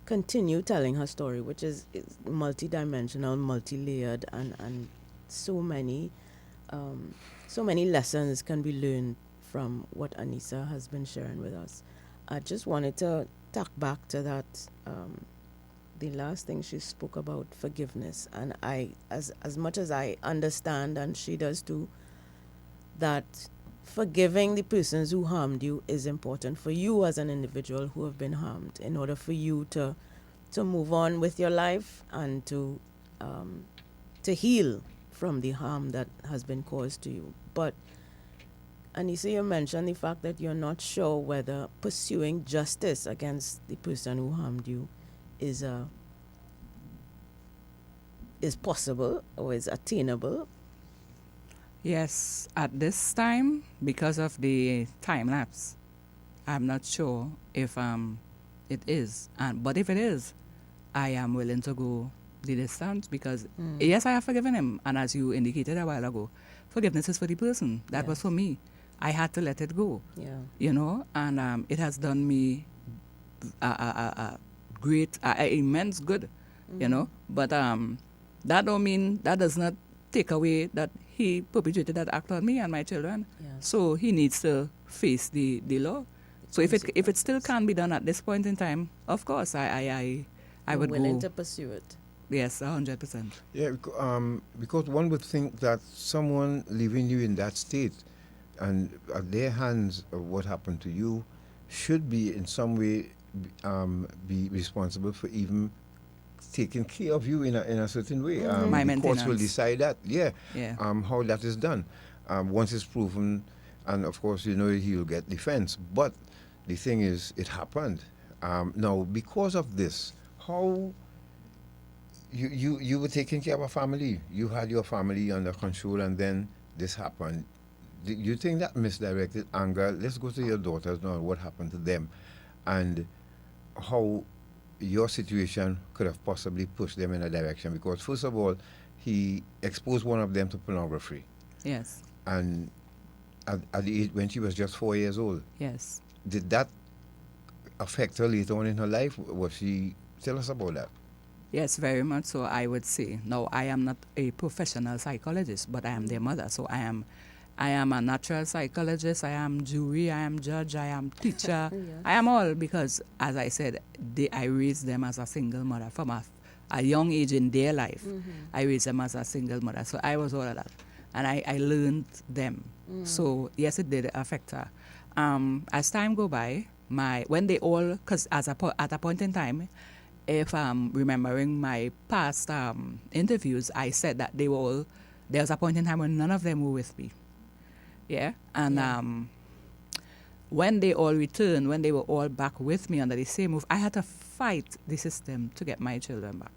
continue telling her story, which is multi-dimensional, multi-layered, and so many lessons can be learned from what Aneesa has been sharing with us. I just wanted to talk back to that, the last thing she spoke about, forgiveness. And I, as much as I understand, and she does too, that forgiving the persons who harmed you is important for you as an individual who have been harmed, in order for you to move on with your life and to heal from the harm that has been caused to you. But Aneesa, you mentioned the fact that you're not sure whether pursuing justice against the person who harmed you is possible or is attainable. Yes, at this time, because of the time lapse, I'm not sure if it is. But if it is, I am willing to go the distance because, yes, I have forgiven him. And as you indicated a while ago, forgiveness is for the person. That was for me. I had to let it go. Yeah. You know, and it has done me a great, immense good, you know. But that don't mean, that does not take away that he perpetrated that act on me and my children. Yeah. So he needs to face the law. So if it still can be done at this point in time, of course, I would go. Willing to pursue it. Yes, 100%. Yeah, because one would think that someone leaving you in that state and at their hands of what happened to you should be in some way be responsible for even taking care of you in a certain way. My the courts will maintenance. decide that, how that is done. Once it's proven, and of course, you know, he'll get defense. But the thing is, it happened. Now, because of this, how you were taking care of a family. You had your family under control, and then this happened. Do you think that misdirected anger? Let's go to your daughters now. What happened to them, and how your situation could have possibly pushed them in a direction? Because first of all, he exposed one of them to pornography. Yes. And at the age when she was just 4 years old. Yes. Did that affect her later on in her life? Was she? Tell us about that. Yes, very much so, I would say. Now, I am not a professional psychologist, but I am their mother. So I am a natural psychologist, I am jury, I am judge, I am teacher. I am all because, as I said, I raised them as a single mother from a young age in their life. I raised them as a single mother. So I was all of that. And I learned them. So, yes, it did affect her. As time go by, when they all, because at a point in time, if remembering my past interviews, I said that there was a point in time when none of them were with me. Yeah, and when they all returned, when they were all back with me under the same roof, I had to fight the system to get my children back.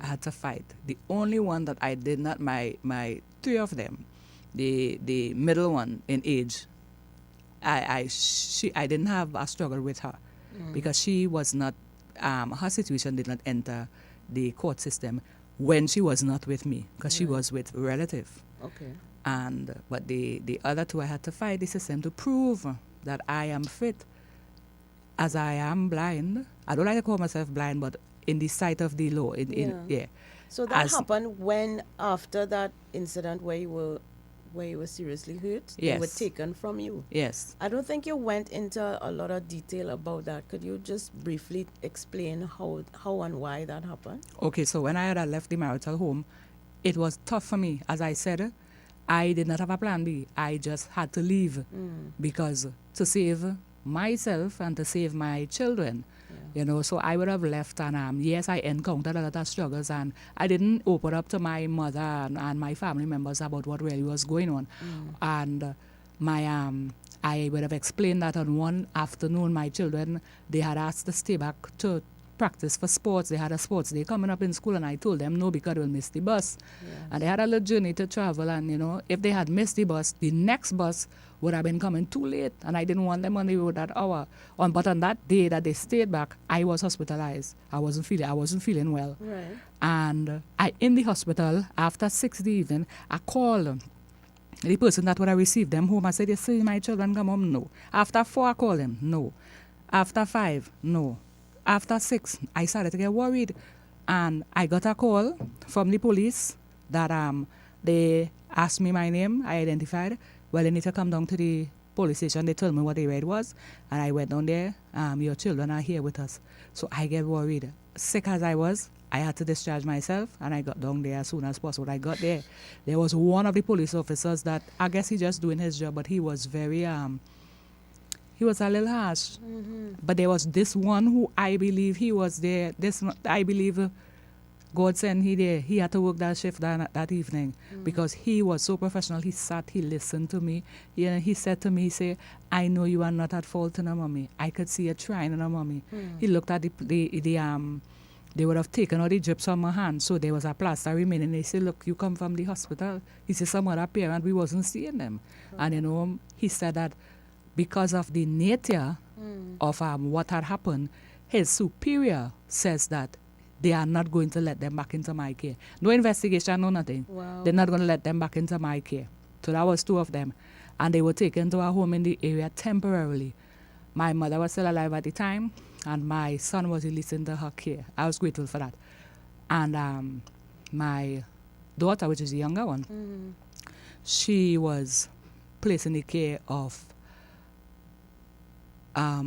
I had to fight. The only one that I did not, my three of them, the middle one in age, I didn't have a struggle with her because she was not, her situation did not enter the court system when she was not with me because she was with a relative. Okay. But the other two, I had to fight the system to prove that I am fit, as I am blind. I don't like to call myself blind, but in the sight of the law. So that happened when, after that incident where you were seriously hurt, they were taken from you. Yes. I don't think you went into a lot of detail about that. Could you just briefly explain how and why that happened? Okay, so when I had left the marital home, it was tough for me. As I said, I did not have a plan B. I just had to leave because to save myself and to save my children, you know, so I would have left. And yes, I encountered a lot of struggles, and I didn't open up to my mother and my family members about what really was going on. And I would have explained that on one afternoon, my children, they had asked to stay back to practice for sports. They had a sports day coming up in school, and I told them no because they will miss the bus. And they had a little journey to travel, and if they had missed the bus, the next bus would have been coming too late, and I didn't want them on the road that hour. But on that day that they stayed back, I was hospitalized. I wasn't feeling well. Right. And in the hospital, after 6 in the evening, I called the person that would have received them home. I said, you see my children come home? No. After 4, I called them. No. After 5, no. After 6, I started to get worried. And I got a call from the police that they asked me my name. I identified. Well, they need to come down to the police station. They told me what the ride was. And I went down there. Your children are here with us. So I get worried. Sick as I was, I had to discharge myself, and I got down there as soon as possible. I got there. There was one of the police officers that, I guess he just doing his job, but he was very, he was a little harsh. But there was this one who I believe he was there. I believe God sent he there. He had to work that shift that evening because he was so professional. He sat, he listened to me. He said to me, he said, I know you are not at fault, mommy. I could see you trying, mommy. He looked at they would have taken all the drips from my hand, so there was a plaster remaining. They said, look, you come from the hospital. He said, some other parent, we wasn't seeing them. And, he said that because of the nature of what had happened, his superior says that they are not going to let them back into my care. No investigation, no nothing. Wow. They're not going to let them back into my care. So that was 2 of them. And they were taken to a home in the area temporarily. My mother was still alive at the time, and my son was released into her care. I was grateful for that. And my daughter, which is the younger one, she was placed in the care of, how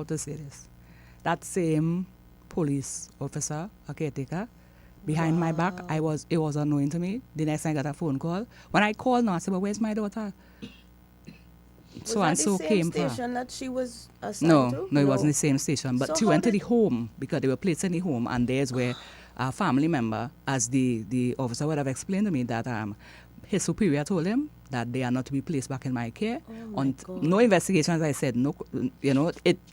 to say this, that same police officer, a caretaker, behind my back. It was unknown to me. The next time I got a phone call. When I called now, I said, well, where's my daughter? So and so came for. Was that the same station that she was assigned to? No, it wasn't the same station. But So she went to the home because they were placed in the home, and there's where a family member, as the officer would have explained to me, that his superior told him that they are not to be placed back in my care. No investigation, as I said. No,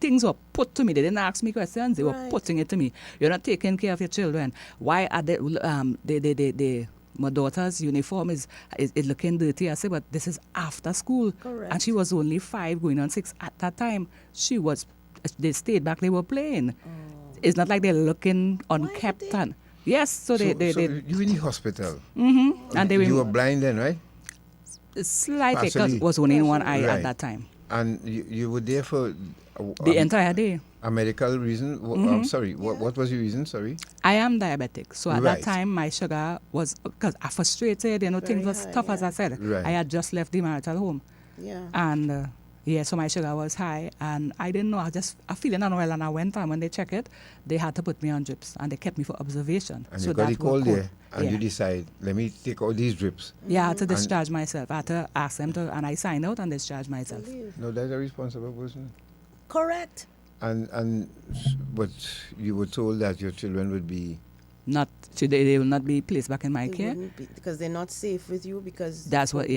things were put to me. They didn't ask me questions. They were putting it to me. You're not taking care of your children. Why are they my daughter's uniform is looking dirty? I said, but this is after school. Correct. And she was only 5 going on 6 at that time. They stayed back, they were playing. It's not like they're looking unkept. Yes, so they you in the hospital. And you were blind then, right? Slightly, because it was only in one eye at that time. And you were there for the entire day. A medical reason? I'm sorry, what was your reason? Sorry? I am diabetic. So at that time, my sugar was, because I frustrated, things was tough, as I said. Right. I had just left the marital home. Yeah. And so my sugar was high, and I didn't know. I feeling unwell, and I went, and when they checked it, they had to put me on drips, and they kept me for observation. And so you got the call there, and yeah. you decide, let me take all these drips. Yeah, I had to discharge myself. I had to ask them to, and I signed out and discharged myself. No, that's a responsible person. Correct. But you were told that your children would be they will not be placed back in my care because they're not safe with you, because that's what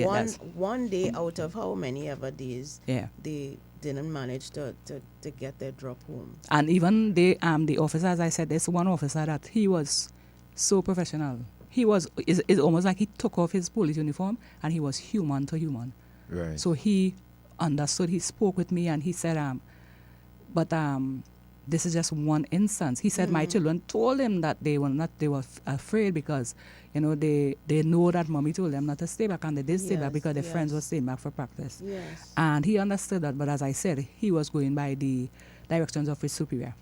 one day out of how many ever days they didn't manage to get their drop home. And even the officer, as I said, there's one officer that he was so professional. It's almost like he took off his police uniform and he was human to human. Right. So he understood, he spoke with me, and he said but this is just one instance. He said my children told him that they were afraid because, they know that mommy told them not to stay back, and they did stay back because their friends were staying back for practice. Yes. And he understood that, but as I said, he was going by the directions of his superior.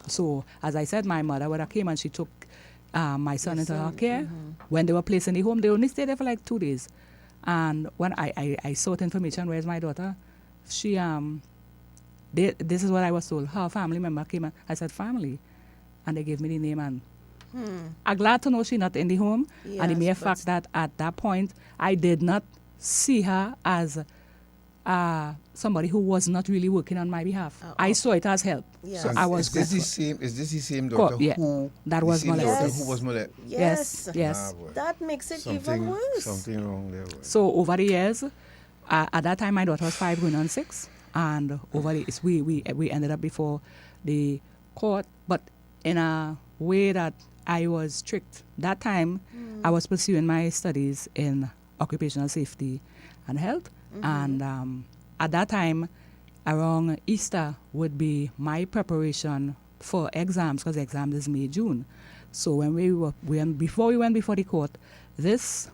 So, as I said, my mother would have came and she took my son into her care. When they were placed in the home, they only stayed there for like 2 days. And when I sought information, where's my daughter, she this is what I was told. Her family member came and I said, family. And they gave me the name, and I'm glad to know she's not in the home. Yes, and the mere fact that at that point, I did not see her as somebody who was not really working on my behalf. I saw it as help. Yes. So I was Is this the same daughter who that was molested? Who was molested? Yes. That makes it even worse. Something wrong there. So over the years, at that time my daughter was 5 going on 6. And over the we ended up before the court, but in a way that I was strict. That time, I was pursuing my studies in occupational safety and health. And at that time, around Easter would be my preparation for exams, because exams is May, June. So before we went before the court, this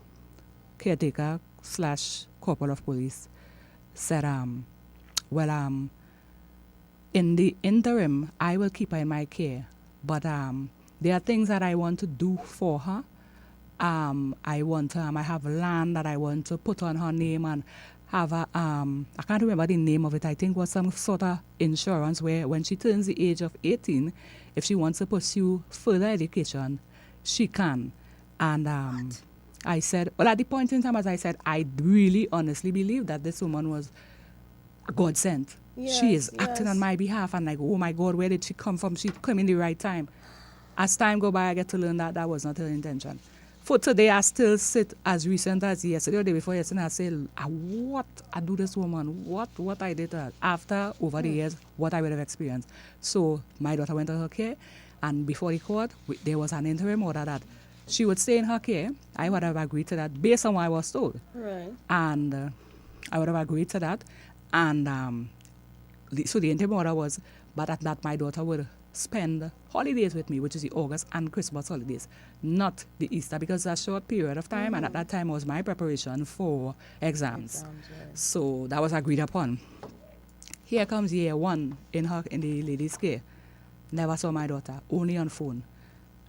caretaker / corporal of police said, in the interim, I will keep her in my care, but there are things that I want to do for her. I have land that I want to put on her name and have a, I can't remember the name of it. I think it was some sort of insurance where when she turns the age of 18, if she wants to pursue further education, she can. And I said, well, at the point in time, as I said, I really honestly believe that this woman was God sent. She is acting on my behalf, and like, oh my God, where did she come from? She came in the right time. As time go by, I get to learn that that was not her intention. For today, I still sit as recent as yesterday or the day before yesterday, I say, what I do this woman, what I did to her. After, over the years, what I would have experienced. So my daughter went to her care, and before the court, there was an interim order that she would stay in her care. I would have agreed to that based on what I was told. Right. And I would have agreed to that. And so the interim order was, but at that my daughter would spend holidays with me, which is the August and Christmas holidays, not the Easter, because it's a short period of time, and at that time was my preparation for exams. So that was agreed upon. Here comes year one in the ladies' care. Never saw my daughter, only on phone.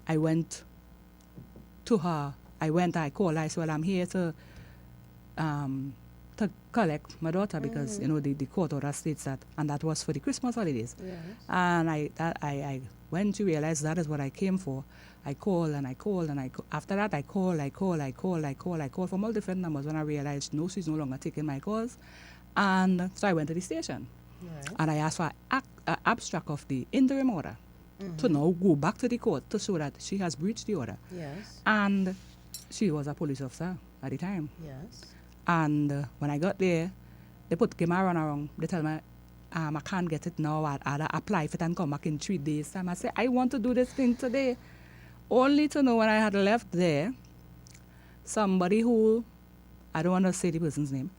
I went to her. I called. I said, well, I'm here to collect my daughter because the court order states that, and that was for the Christmas holidays. Yes. And I when she realized that is what I came for, I called and I called and after that I called from all different numbers when I realized no, she's no longer taking my calls, and so I went to the station. Right. And I asked for an abstract of the interim order to now go back to the court to show that she has breached the order. Yes. And she was a police officer at the time. Yes. And when I got there, they put camera around. They tell me, I can't get it now. I'll apply for it and come back in 3 days' time. I say, I want to do this thing today. Only to know when I had left there, somebody who, I don't want to say the person's name.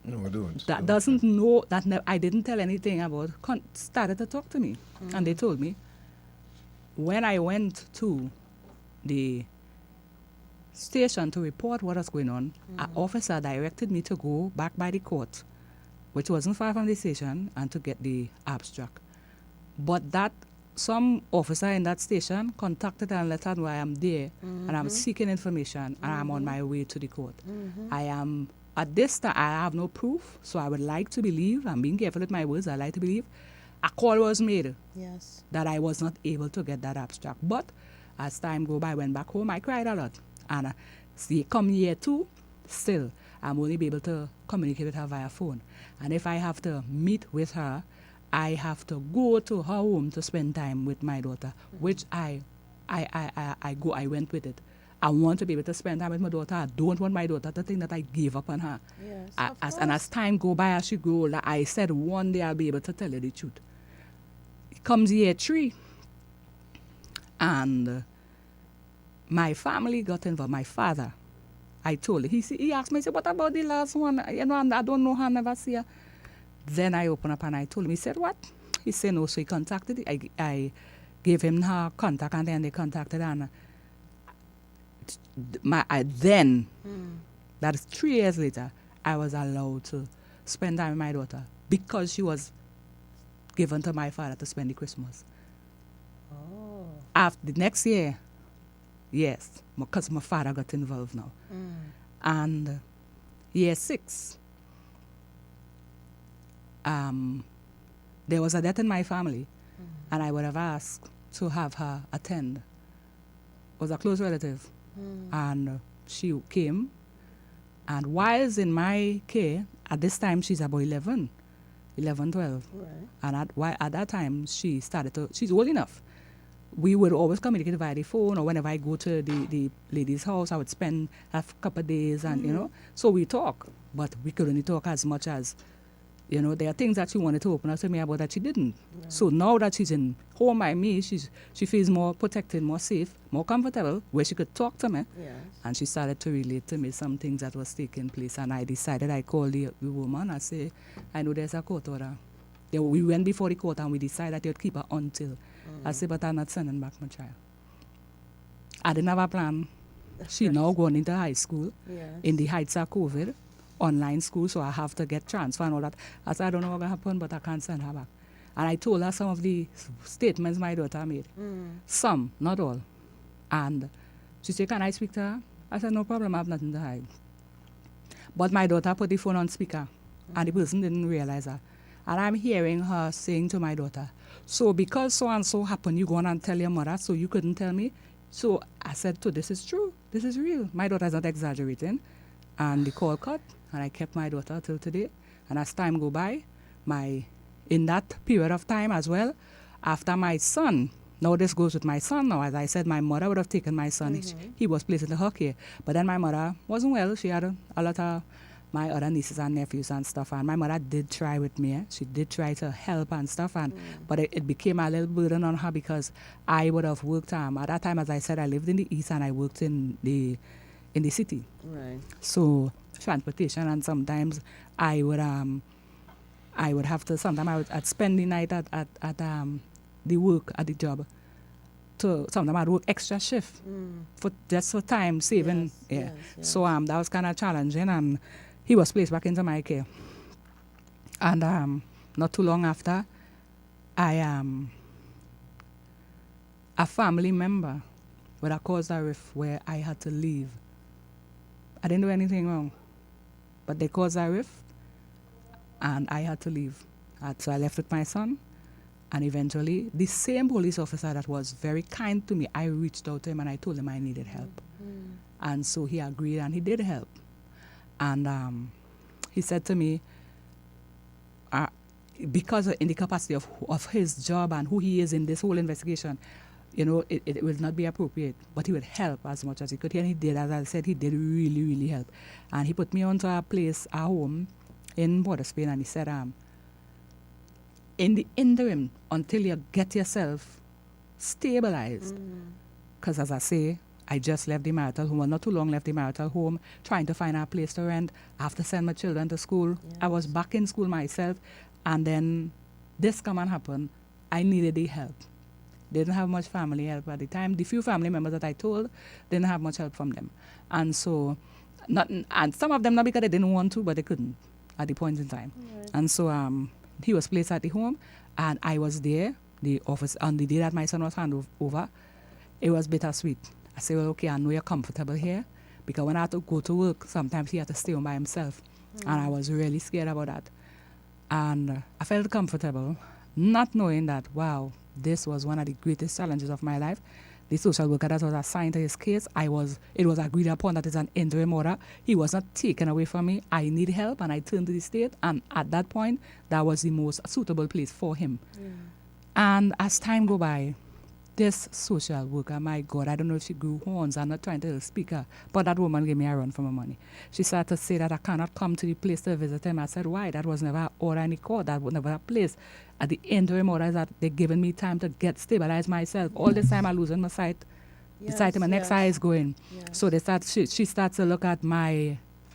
No, don't. That doesn't know, I didn't tell anything about, started to talk to me. And they told me, when I went to the station to report what was going on, an officer directed me to go back by the court, which wasn't far from the station, and to get the abstract. But that some officer in that station contacted and let her know I am there and I'm seeking information and I'm on my way to the court. I am, at this time, I have no proof, so I would like to believe, I'm being careful with my words, I like to believe, a call was made that I was not able to get that abstract. But as time go by, I went back home, I cried a lot. And see, come year 2, still, I'm only be able to communicate with her via phone. And if I have to meet with her, I have to go to her home to spend time with my daughter, which I went with it. I want to be able to spend time with my daughter. I don't want my daughter to think that I gave up on her. Yes, and as time go by, as she grow, like I said, one day I'll be able to tell her the truth. It comes year 3, and my family got involved. My father, I told him, he asked me, he said, what about the last one? I don't know her, never see her. Then I opened up and I told him, he said, what? He said, no, so he contacted, I gave him her contact, and then they contacted her. And that is 3 years later, I was allowed to spend time with my daughter because she was given to my father to spend the Christmas. Oh. After the next year, yes, because my father got involved now. And year 6, there was a death in my family, and I would have asked to have her attend. It was a close relative, and she came, and whilst in my care, at this time she's about 11, 12. Right. And at that time, she's old enough. We would always communicate via the phone, or whenever I go to the lady's house, I would spend a couple of days, and so we talk, but we could only talk as much as You know, there are things that she wanted to open up to me about that she didn't. So now that she's in home by me, she feels more protected, more safe, more comfortable, where she could talk to me. Yes. And she started to relate to me some things that was taking place. And I decided, I called the woman. I say, I know there's a court order. We went before the court and we decided that they'd keep her until. I said, but I'm not sending back my child. I didn't have a plan. She now going into high school, in the heights of COVID, online school, so I have to get transfer and all that. I said, I don't know what's going to happen, but I can't send her back. And I told her some of the statements my daughter made. Some, not all. And she said, can I speak to her? I said, no problem, I have nothing to hide. But my daughter put the phone on speaker, and the person didn't realize that. And I'm hearing her saying to my daughter, so because so-and-so happened, you go on and tell your mother, so you couldn't tell me? So I said, so this is true, this is real. My daughter's not exaggerating. And the call cut, and I kept my daughter till today. And as time go by, in that period of time as well, after my son, now this goes with my son now, as I said, my mother would have taken my son. He was placed in the hockey. But then my mother wasn't well. She had a lot of my other nieces and nephews and stuff. And my mother did try with me. She did try to help and stuff. But it became a little burden on her because I would have worked. At that time, as I said, I lived in the east and I worked in the city. Right. So transportation, and sometimes I would have to. Sometimes I'd spend the night at the work at the job. Sometimes I'd work extra shift for time saving. Yes. So that was kind of challenging, and he was placed back into my care. And not too long after, a family member would have caused a rift where I had to leave. I didn't do anything wrong, but they caused a rift, and I had to leave. So I left with my son, and eventually, the same police officer that was very kind to me, I reached out to him and I told him I needed help. And so he agreed and he did help. And he said to me, because in the capacity of his job and who he is in this whole investigation, you know, it will not be appropriate, but he would help as much as he could. And he did, as I said, he did really, really help. And he put me onto a home in Border Spain, and he said, in the interim, until you get yourself stabilized, because as I say, I just left the marital home, well, not too long left the marital home, trying to find a place to rent, after send my children to school. I was back in school myself, and then this come and happen. I needed the help. Didn't have much family help at the time. The few family members that I told didn't have much help from them. And so, and some of them not because they didn't want to, but they couldn't at the point in time. Right. And so he was placed at the home, and I was there, the office, on the day that my son was handed over. It was bittersweet. I said, well, okay, I know you're comfortable here, because when I had to go to work, sometimes he had to stay home by himself. And I was really scared about that. And I felt comfortable, not knowing that, wow, this was one of the greatest challenges of my life. The social worker that was assigned to his case, it was agreed upon that it's an interim order. He was not taken away from me. I need help, and I turned to the state, and at that point, that was the most suitable place for him. And as time go by, this social worker, my God, I don't know if she grew horns. I'm not trying to speak her, but that woman gave me a run for my money. She started to say that I cannot come to the place to visit him. I said, why? That was never an order in the court. That was never a place. At the interim order is that they're giving me time to get stabilized myself. All this time I'm losing my sight. The sight in my next eye is going. So she starts to look at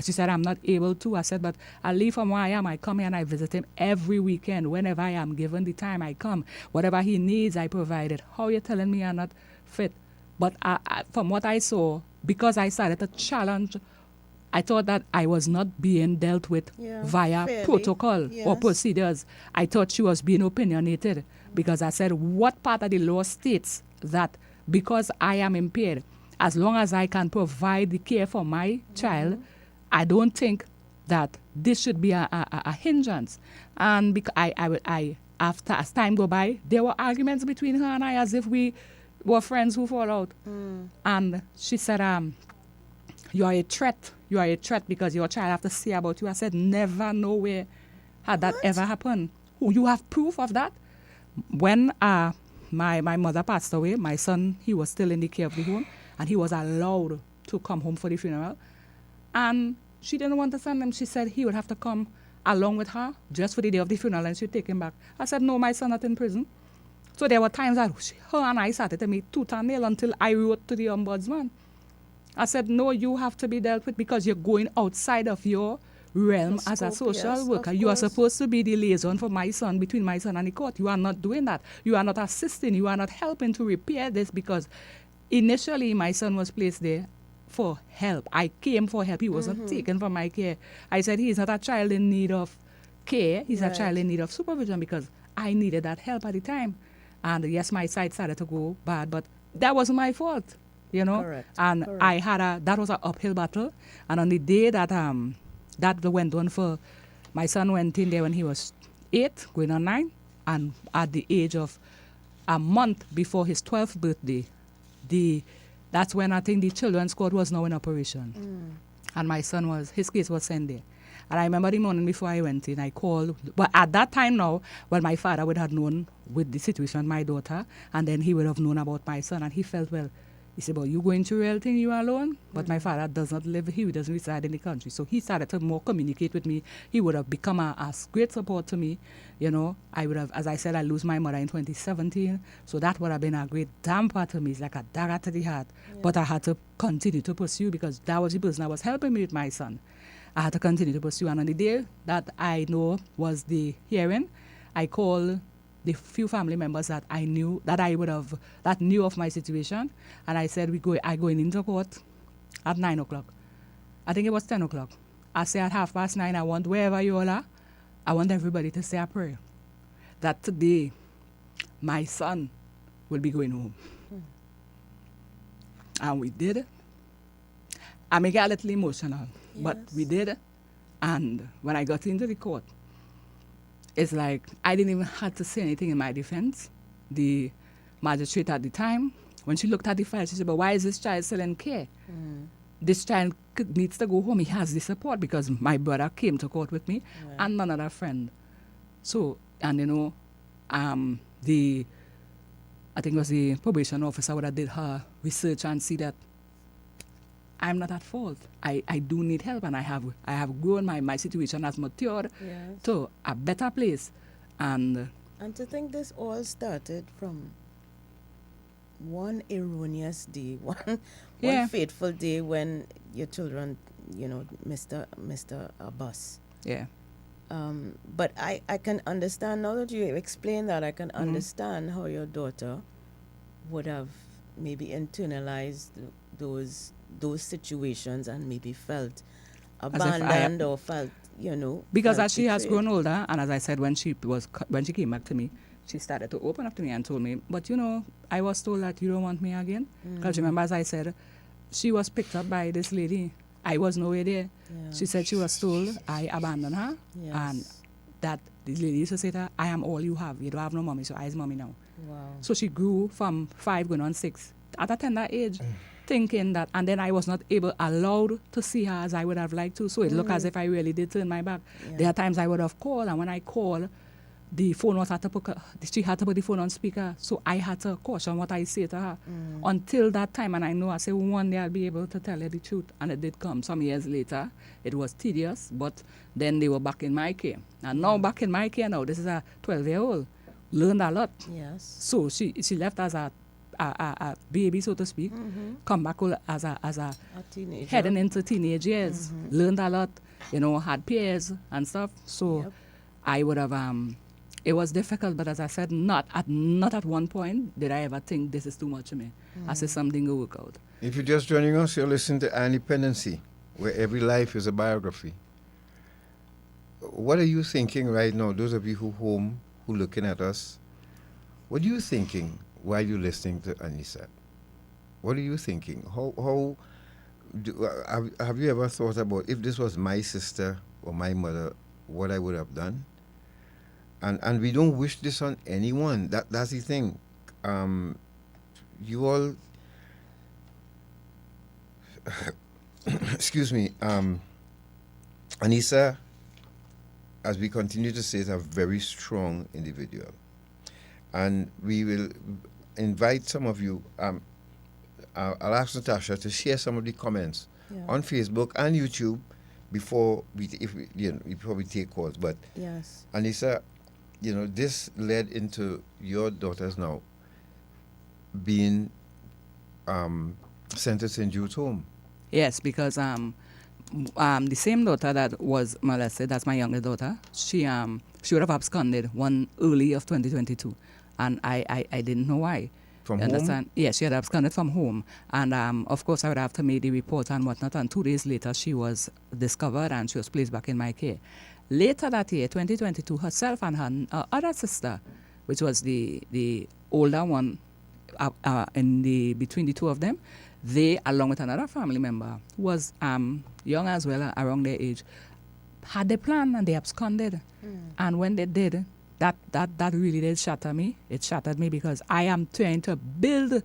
she said, I'm not able to. I said, but I leave from where I am. I come here and I visit him every weekend. Whenever I am given the time, I come. Whatever he needs, I provide it. How are you telling me I'm not fit? But from what I saw, because I started to challenge, I thought that I was not being dealt with via protocol or procedures. I thought she was being opinionated, because I said, what part of the law states that because I am impaired, as long as I can provide the care for my child, I don't think that this should be a hindrance. And because after as time go by, there were arguments between her and I as if we were friends who fall out. And she said, you are a threat. You are a threat because your child have to say about you. I said, never, nowhere had that ever happened. You have proof of that? When my mother passed away, my son, he was still in the care of the home, and he was allowed to come home for the funeral. And she didn't want to send him. She said he would have to come along with her just for the day of the funeral, and she'd take him back. I said, no, my son not in prison. So there were times that her and I started to meet tooth and nail until I wrote to the ombudsman. I said, no, you have to be dealt with because you're going outside of your realm as a social worker. You are supposed to be the liaison for my son, between my son and the court. You are not doing that. You are not assisting. You are not helping to repair this, because initially my son was placed there for help. I came for help. He wasn't taken for my care. I said, he is not a child in need of care. He's a child in need of supervision, because I needed that help at the time. And yes, my side started to go bad, but that wasn't my fault, you know. Correct. And Correct. that was an uphill battle. And on the day that that went on for, my son went in there when he was 8, going on 9, and at the age of a month before his 12th birthday, that's when I think the children's court was now in operation. And my son his case was sent there. And I remember the morning before I went in, I called. But at that time now, well, my father would have known with the situation with my daughter, and then he would have known about my son, and he felt, well, he said, well, you going through real thing, you alone? But my father does not live here, he doesn't reside in the country. So he started to more communicate with me. He would have become a great support to me. You know, I would have, as I said, I lose my mother in 2017. So that would have been a great damper to me. It's like a dagger to the heart. Yeah. But I had to continue to pursue, because that was the person that was helping me with my son. I had to continue to pursue. And on the day that I know was the hearing, I called the few family members that I knew, that knew of my situation. And I said, I going into court at 9 o'clock. I think it was 10 o'clock. I said at 9:30, I want, wherever you all are, I want everybody to say a prayer that today my son will be going home. And we did. I may get a little emotional, but we did. And when I got into the court, it's like I didn't even have to say anything in my defense. The magistrate at the time, when she looked at the file, she said, but why is this child still in care? This child needs to go home. He has the support, because my brother came to court with me and another friend. So, and you know, I think it was the probation officer would have did her research and see that I'm not at fault. I do need help, and I have grown. My situation has matured to a better place. And to think this all started from one erroneous day, one fateful day when your children, missed a bus. Yeah. But I can understand, now that you explain that, I can understand how your daughter would have maybe internalized those situations and maybe felt abandoned or felt, because felt as she has betrayed. grown older, and as I said, when she came back to me, she started to open up to me and told me, but I was told that you don't want me again. Because remember, as I said, she was picked up by this lady. I was nowhere there. Yeah. She said she was told I abandoned her, and that the lady used to say to her, I am all you have. You don't have no mommy, so I is mommy now. Wow. So she grew from 5 going on 6 at a tender age, thinking that, and then I was not allowed to see her as I would have liked to. So it looked as if I really did turn my back. Yeah. There are times I would have called, and when I called, the phone was she had to put the phone on speaker, so I had to caution what I say to her until that time. And I know I said one day I'll be able to tell her the truth, and it did come some years later. It was tedious, but then they were back in my care, and now back in my care now. This is a 12-year-old, learned a lot. Yes. So she left as a baby, so to speak, come back as a teenager, heading into teenage years, learned a lot, had peers and stuff. So I would have it was difficult, but as I said, not at one point did I ever think this is too much for me. I said something will work out. If you're just joining us, you're listening to Dependency, where every life is a biography. What are you thinking right now? Those of you who looking at us, what are you thinking while you're listening to Aneesa? What are you thinking? Have you ever thought about, if this was my sister or my mother, what I would have done? And we don't wish this on anyone. That's the thing. You all, excuse me, Aneesa, as we continue to say, is a very strong individual. And we will invite some of you, I'll ask Natasha to share some of the comments on Facebook and YouTube, before before we take calls. But yes, Aneesa, this led into your daughters now being sent to St. Jude's home. Yes, because the same daughter that was molested, that's my younger daughter, she would have absconded one early of 2022, and I didn't know why. From you home? Understand? Yes, she had absconded from home, and of course I would have to make the report and whatnot, and 2 days later she was discovered and she was placed back in my care. Later that year, 2022, herself and her other sister, which was the older one between the two of them, they, along with another family member who was young as well, around their age, had the plan and they absconded. And when they did, that really did shatter me. It shattered me because I am trying to build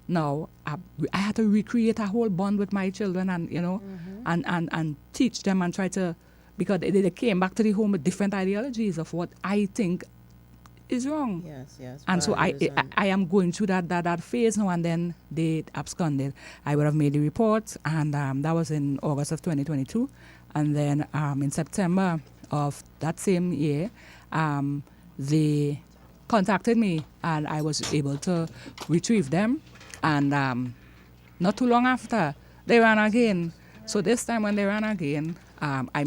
now. I had to recreate a whole bond with my children, and and teach them and try to, because they came back to the home with different ideologies of what I think is wrong. Yes. And so I am going through that phase now, and then they absconded. I would have made the report, and that was in August of 2022. And then in September of that same year, they contacted me, and I was able to retrieve them. And not too long after, they ran again. So this time when they ran again,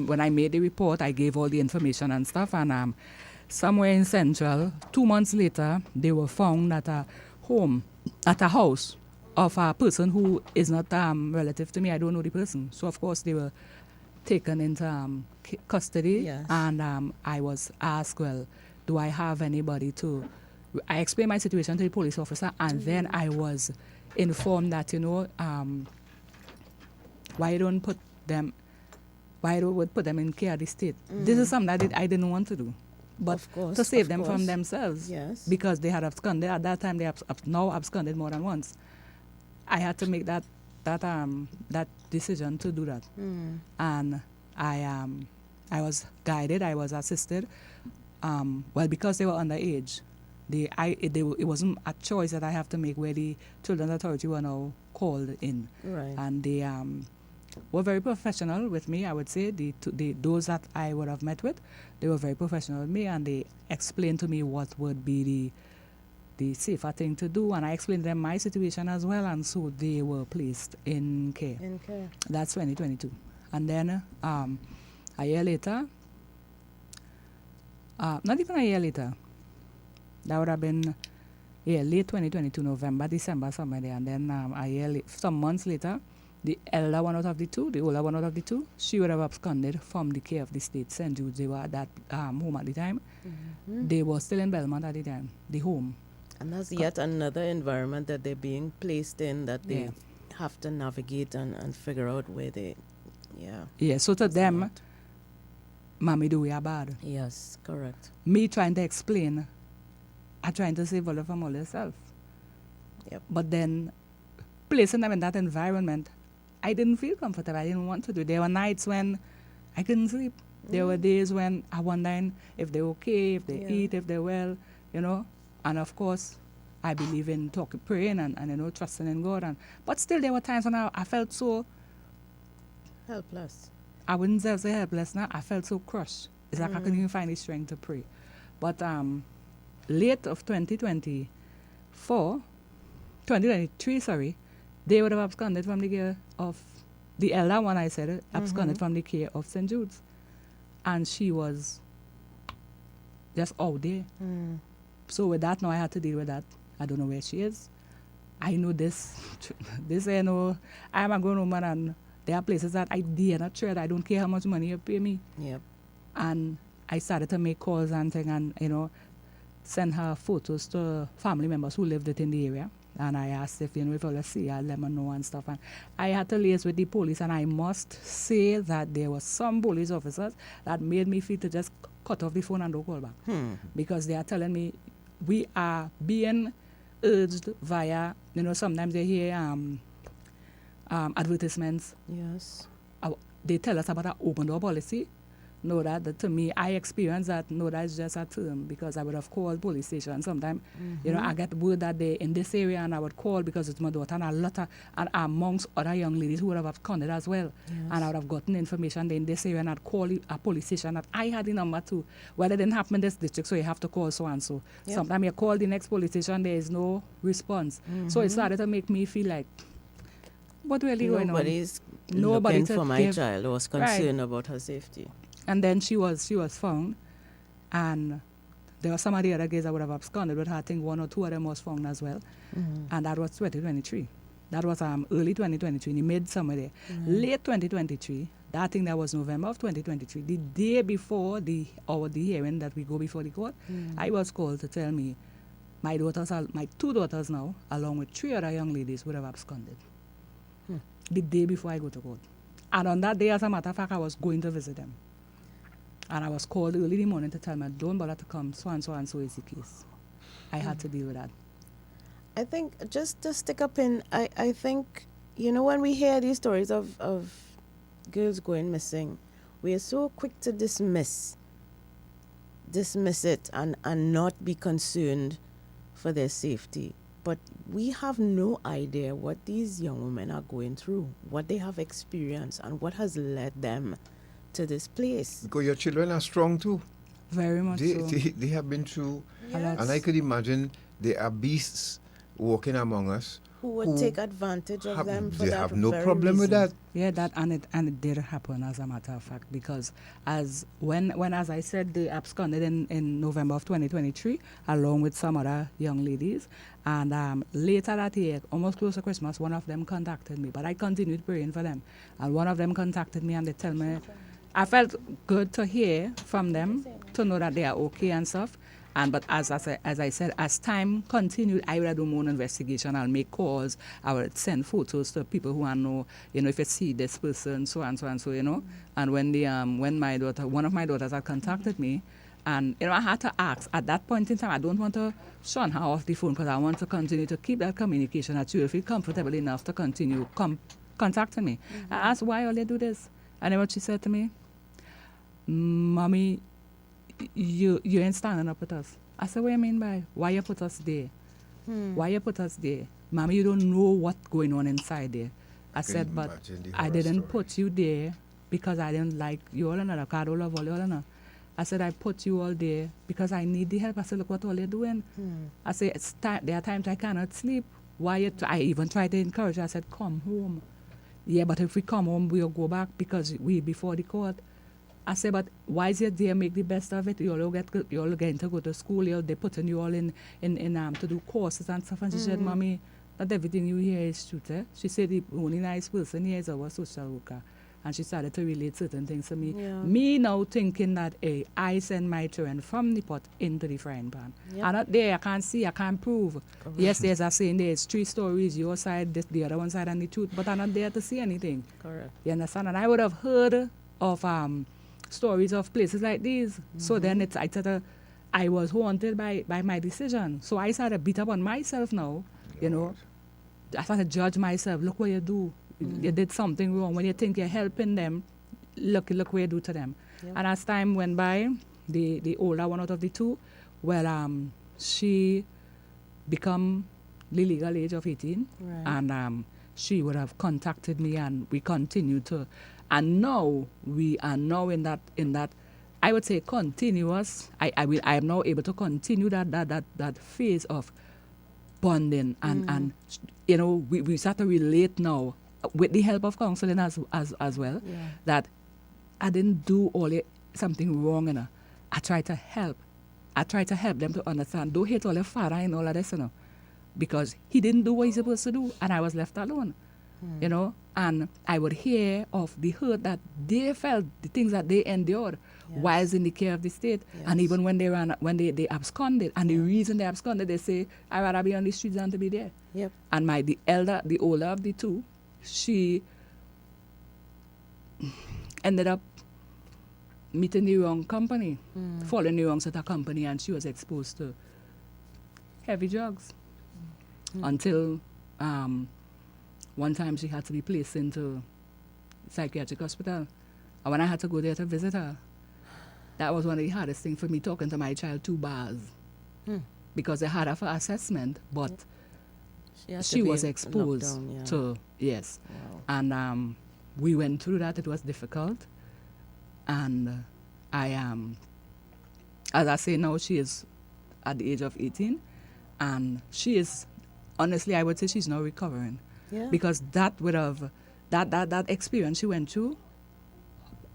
when I made the report, I gave all the information and stuff, and somewhere in Central, 2 months later, they were found at a house of a person who is not relative to me. I don't know the person. So, of course, they were taken into custody. Yes. And I was asked, well, do I have anybody to... I explained my situation to the police officer, and then I was informed that, why don't put them in care of the state. This is something that I didn't want to do. But of course, to save them from themselves, yes, because they had absconded. At that time, they now absconded more than once. I had to make that decision to do that, and I was guided. I was assisted. Well, because they were underage, it wasn't a choice that I have to make where the Children's Authority were now called in, right. And they were very professional with me. I would say those that I would have met with, they were very professional with me, and they explained to me what would be the safer thing to do, and I explained to them my situation as well, and so they were placed in care. In care. That's 2022. And then a year later, not even a year later, that would have been late 2022, November, December, somewhere there, and then some months later, the elder one out of the two, the older one out of the two, she would have absconded from the care of the state. St. Jude's, they were at that home at the time. They were still in Belmont at the time, the home. And that's yet another environment that they're being placed in that they have to navigate and figure out where they, Yeah, so to them, Mommy, do we are bad. Yes, correct. Me trying to explain, I'm trying to save all from all yourself. Yep. But then, placing them in that environment, I didn't feel comfortable. I didn't want to do it. There were nights when I couldn't sleep. There were days when I wondered if they're okay, if they eat, if they're well, And of course, I believe in praying and trusting in God. But still, there were times when I felt so helpless. I wouldn't say helpless now. I felt so crushed. It's like I couldn't even find the strength to pray. But late of 2023, they would have absconded from the care of the elder one, I said, absconded from the care of St. Jude's. And she was just out there. So with that, now I had to deal with that. I don't know where she is. I know this. I'm a grown woman, and there are places that I dare not tread. I don't care how much money you pay me. Yep. And I started to make calls and send her photos to family members who lived within the area. And I asked if I'll see her, let me know and stuff. And I had to liaise with the police, and I must say that there were some police officers that made me feel to just cut off the phone and don't call back. Because they are telling me we are being urged via, sometimes they hear advertisements. Yes. They tell us about our open door policy. know that to me, I experienced that, know that it's just a term, because I would have called police station. Sometimes, you know, I get word that they in this area, and I would call because it's my daughter, and a lot of, and amongst other young ladies who would have absconded as well. And I would have gotten information in this area, and I'd call a police station that I had the number to. Well, it didn't happen in this district, so you have to call so and so. Sometimes you call the next police station, there is no response. So it started to make me feel like, what really going on? Nobody's looking for my child, or was concerned about her safety. And then she was found, and there were some of the other girls that would have absconded, but I think 1 or 2 of them was found as well. And that was 2023. That was early 2023, in the midsummer there. Late 2023, that thing that was November of 2023, the day before the hearing that we go before the court, I was called to tell me my 2 daughters now, along with 3 other young ladies, would have absconded. The day before I go to court. And on that day, as a matter of fact, I was going to visit them. And I was called early in the morning to tell me, don't bother to come, so and so is the case. I had to deal with that. I think, just to stick up in, I think, you know, when we hear these stories of girls going missing, we are so quick to dismiss it and not be concerned for their safety. But we have no idea what these young women are going through, what they have experienced, and what has led them to this place. Because your children are strong too. Very much so. They have been through, Yes. and I could imagine there are beasts walking among us Who would take advantage of them for they that have no very problem with reason. that. Yeah, that and it did happen, as a matter of fact, because as I said, they absconded in November of 2023 along with some other young ladies, and later that year, almost close to Christmas, one of them contacted me, but I continued praying for them, and one of them contacted me and they tell me, I felt good to hear from them, to know that they are okay and stuff. But as I said, as time continued, I will do more investigation. I'll make calls. I will send photos to people who I know, you know, if you see this person, so and so and so, you know. And when my daughter, one of my daughters had contacted me, and, you know, I had to ask, at that point in time, I don't want to shun her off the phone, because I want to continue to keep that communication, that she will feel comfortable enough to continue contacting me. I asked, why all they do this? And then what she said to me, Mommy, you ain't standing up with us. I said, what do you mean by, why you put us there? Why you put us there? Mommy, you don't know what's going on inside there. I said, but I didn't put you there because I didn't like you all another, because I don't love all you all another. I said, I put you all there because I need the help. I said, look what all you're doing. I said, there are times I cannot sleep. Why I even tried to encourage her. I said, come home. Yeah, but if we come home, we'll go back because we before the court. I said, but why is it there? Make the best of it. You all getting to go to school. They putting you all in to do courses and stuff. And she said, Mommy, not everything you hear is true. Eh? She said the only nice person here is our social worker. And she started to relate certain things to me. Yeah. Me now thinking that, hey, I send my children from the pot into the frying pan. Yep. I'm not there. I can't see. I can't prove. Correct. Yes, there's a saying there's 3 stories, your side, the other one side, and the truth. But I'm not there to see anything. Correct. You understand? And I would have heard of stories of places like these. So then I was haunted by my decision. So I started to beat up on myself now, you know. I started to judge myself. Look what you do. You did something wrong. When you think you're helping them, look what you do to them. Yep. And as time went by, the older one out of the 2, she become the legal age of 18. Right. And she would have contacted me, and we continued to. And now we are now in that I would say continuous. I am now able to continue that phase of bonding and you know we start to relate now with the help of counseling as well. Yeah. That I didn't do something wrong, you know. I try to help them to understand. Don't hate all your father and all of this, you know, because he didn't do what he's supposed to do, and I was left alone. You know, and I would hear of the hurt that they felt, the things that they endured whilst in the care of the state. Yes. And even when they absconded, and the reason they absconded, they say, I'd rather be on the streets than to be there. Yep. And the older of the 2, she ended up meeting the wrong company, following the wrong sort of company, and she was exposed to heavy drugs until one time she had to be placed into psychiatric hospital. And when I had to go there to visit her, that was one of the hardest things for me, talking to my child 2 bars. Because they had her for assessment, but she was exposed to, yes. Wow. And we went through that. It was difficult. And I am, as I say now, she is at the age of 18. And she is, honestly, I would say she's now recovering. Yeah. Because that would have, that experience she went through,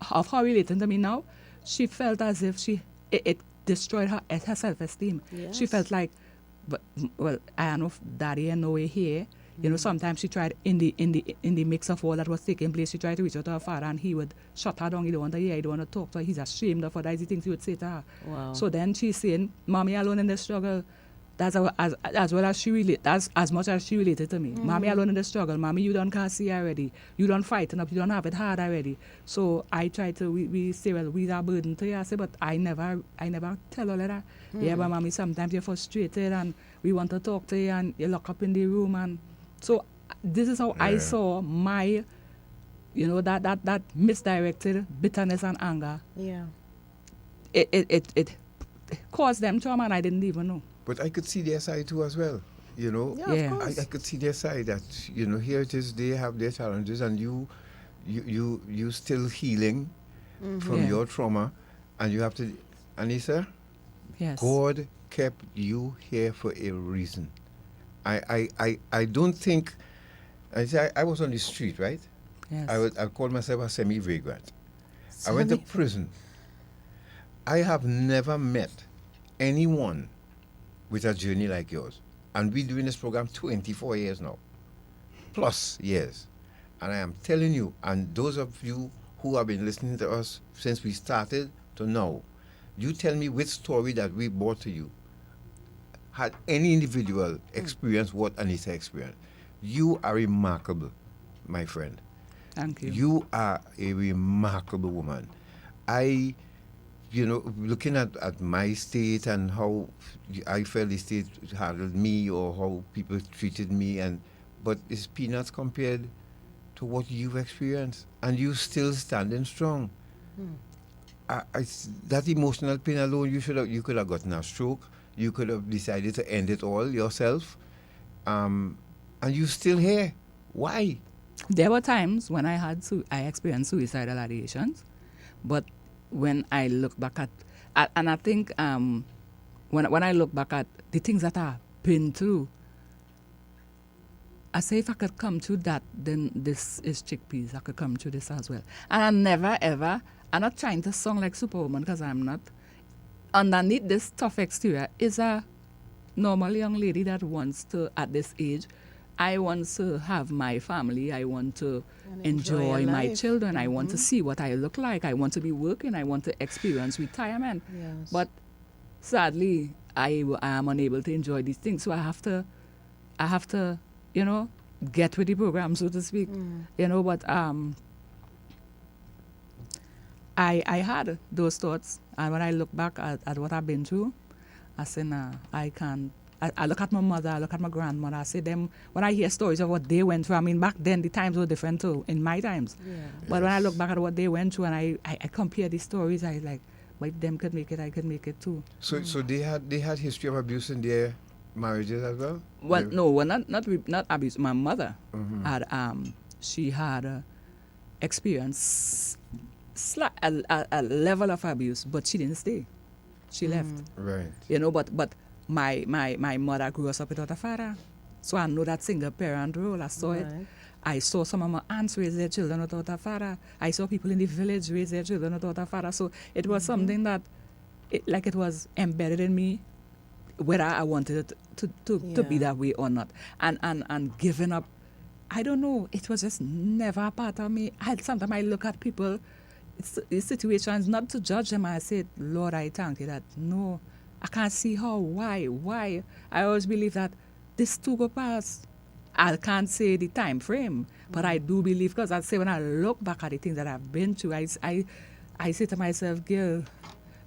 of her relating to me now, she felt as if it destroyed her self-esteem. Yes. She felt like, well, I don't know if daddy and no way here. You know, sometimes she tried in the mix of all that was taking place, she tried to reach out to her father and he would shut her down. He don't want to hear, he don't want to talk to her. He's ashamed of her. That's the things he would say to her. Wow. So then she's saying, Mommy alone in the struggle. That's as well as she relate. That's as much as she related to me. Mommy alone in the struggle. Mommy, you don't can't see already. You don't fight enough. You don't have it hard already. So I try to. We say, well, we are burden to you. I say, but I never tell her like that. Yeah, but Mommy, sometimes you're frustrated and we want to talk to you and you lock up in the room and so this is how I saw my, that misdirected bitterness and anger. Yeah. It caused them trauma and I didn't even know. But I could see their side too as well. Yeah. I could see their side that, here it is, they have their challenges and you still healing from your trauma and you have to, Aneesa, yes. God kept you here for a reason. I don't think, I was on the street, right? Yes. I called myself a semi-vagrant. I went to prison. I have never met anyone with a journey like yours. And we're doing this program 24 years now, plus years. And I am telling you, and those of you who have been listening to us since we started to now, you tell me which story that we brought to you had any individual experience what Aneesa experienced. You are remarkable, my friend. Thank you. You are a remarkable woman. Looking at my state and how I felt the state handled me or how people treated me, but it's peanuts compared to what you've experienced, and you still standing strong. That emotional pain alone, you could have gotten a stroke. You could have decided to end it all yourself, and you're still here. Why? There were times when I experienced suicidal ideations, but when I look back and I think when I look back at the things that I've been through, I say if I could come through that, then this is chickpeas. I could come through this as well. And I never ever, I'm not trying to sound like Superwoman because I'm not. Underneath this tough exterior is a normal young lady that wants to, at this age, I want to have my family. I want to enjoy my children. I want to see what I look like. I want to be working. I want to experience retirement. Yes. But sadly, I am unable to enjoy these things. So I have to, get with the program, so to speak. But I had those thoughts. And when I look back at what I've been through, I say, nah, I can't. I look at my mother, I look at my grandmother, I say them, when I hear stories of what they went through, I mean, back then the times were different too, in my times. Yeah. But when I look back at what they went through and I compare these stories, I like, but if them could make it, I could make it too. So they had history of abuse in their marriages as well? Well, no, not abuse. My mother had, she had experienced a level of abuse, but she didn't stay. She left. Right. But my mother grew us up without a father. So I know that single parent role. I saw it. I saw some of my aunts raise their children without a father. I saw people in the village raise their children without a father. So it was something that, it was embedded in me, whether I wanted it to be that way or not. And giving up, I don't know, it was just never a part of me. Sometimes I look at people, it's situations, not to judge them. I say, Lord, I thank you that, no, I can't see how, why. I always believe that this too go pass. I can't say the time frame, but I do believe, because I say when I look back at the things that I've been through, I say to myself, girl,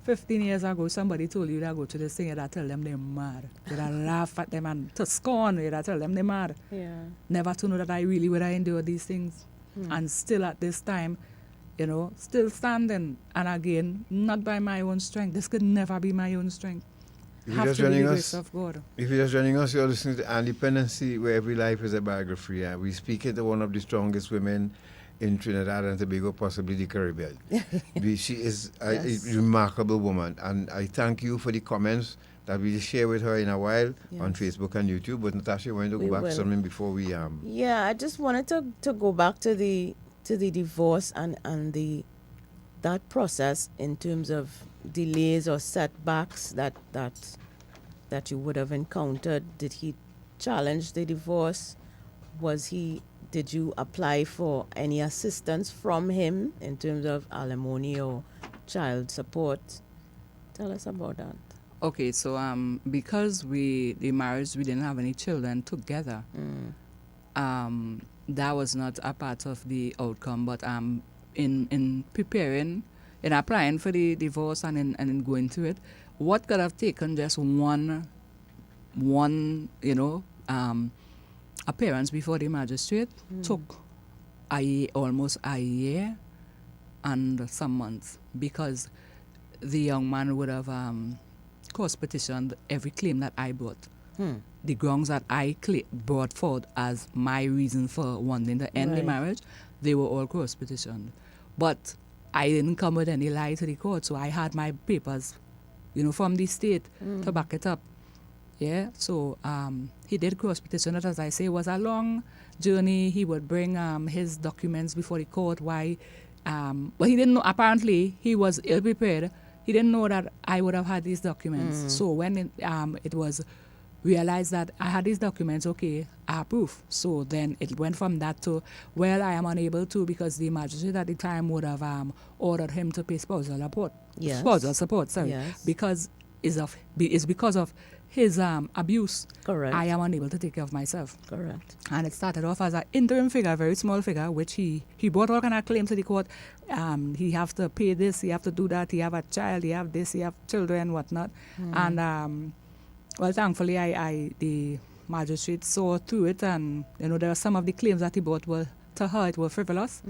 15 years ago, somebody told you that go to this thing, and I tell them they're mad. That I laugh at them and to scorn it, I tell them they're mad. Yeah. Never to know that I really would endure these things. And still at this time, still standing. And again, not by my own strength. This could never be my own strength. If you're Have just to be the joining grace us, of God. if you're just joining us, you're listening to Dependency, where every life is a biography. We speak to one of the strongest women in Trinidad and Tobago, possibly the Caribbean. She is a remarkable woman, and I thank you for the comments that we'll share with her in a while on Facebook and YouTube. But Natasha, you want to go back to something before we Yeah, I just wanted to go back to the divorce and that process in terms of delays or setbacks that you would have encountered. Did he challenge the divorce? Did you apply for any assistance from him in terms of alimony or child support? Tell us about that. Okay, so because the marriage, we didn't have any children together, that was not a part of the outcome. But in preparing, in applying for the divorce and in going through it, what could have taken just one appearance before the magistrate took almost a year and some months, because the young man would have cross-petitioned every claim that I brought. The grounds that I brought forward as my reason for wanting to end the marriage, they were all cross-petitioned. But I didn't come with any lie to the court, so I had my papers, from the state to back it up. Yeah, so he did cross-petition it. As I say, it was a long journey. He would bring his documents before the court. Why? But he didn't know. Apparently, he was ill-prepared. He didn't know that I would have had these documents. So when it was realized that I had these documents, okay, I have proof. So then it went from that to, well, I am unable to, because the magistrate at the time would have ordered him to pay spousal support. Yes. Spousal support, sorry. Yes. Because it's because of his abuse. Correct. I am unable to take care of myself. Correct. And it started off as an interim figure, a very small figure, which he brought all kind of claims to the court. He have to pay this, he have to do that, he have a child, he have this, he have children, whatnot. And well, thankfully, the magistrate saw through it, and there are some of the claims that he brought were, to her, it were frivolous.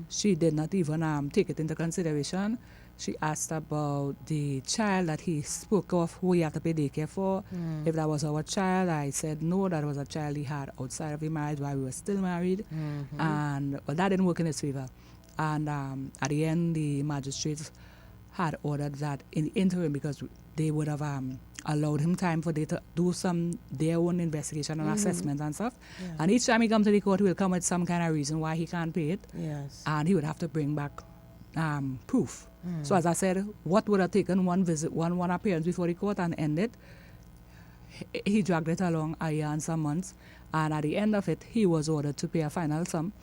She did not even take it into consideration. She asked about the child that he spoke of, who he had to pay daycare for. If that was our child, I said no, that was a child he had outside of the marriage while we were still married. And well, that didn't work in his favor. And at the end, the magistrates had ordered that in the interim, because they would have allowed him time for they to do their own investigation and assessment and stuff. Yeah. And each time he comes to the court, he will come with some kind of reason why he can't pay it. Yes. And he would have to bring back proof. So as I said, what would have taken one visit, one appearance before the court and ended, he dragged it along a year and some months. And at the end of it, he was ordered to pay a final sum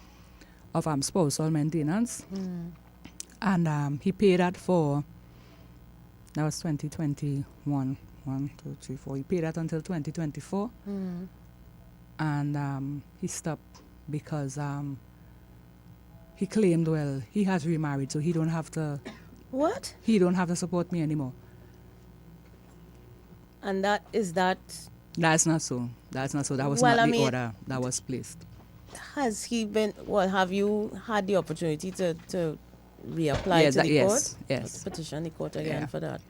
of spousal maintenance. And he paid that that was 2021. 1, 2, 3, 4. He paid that until 2024. And he stopped because he claimed, well, he has remarried, so he don't have to... What? He don't have to support me anymore. And is that... That's not so. That was not the order that was placed. Has he been... Well, have you had the opportunity to reapply to the court? Yes. Petition the court again for that?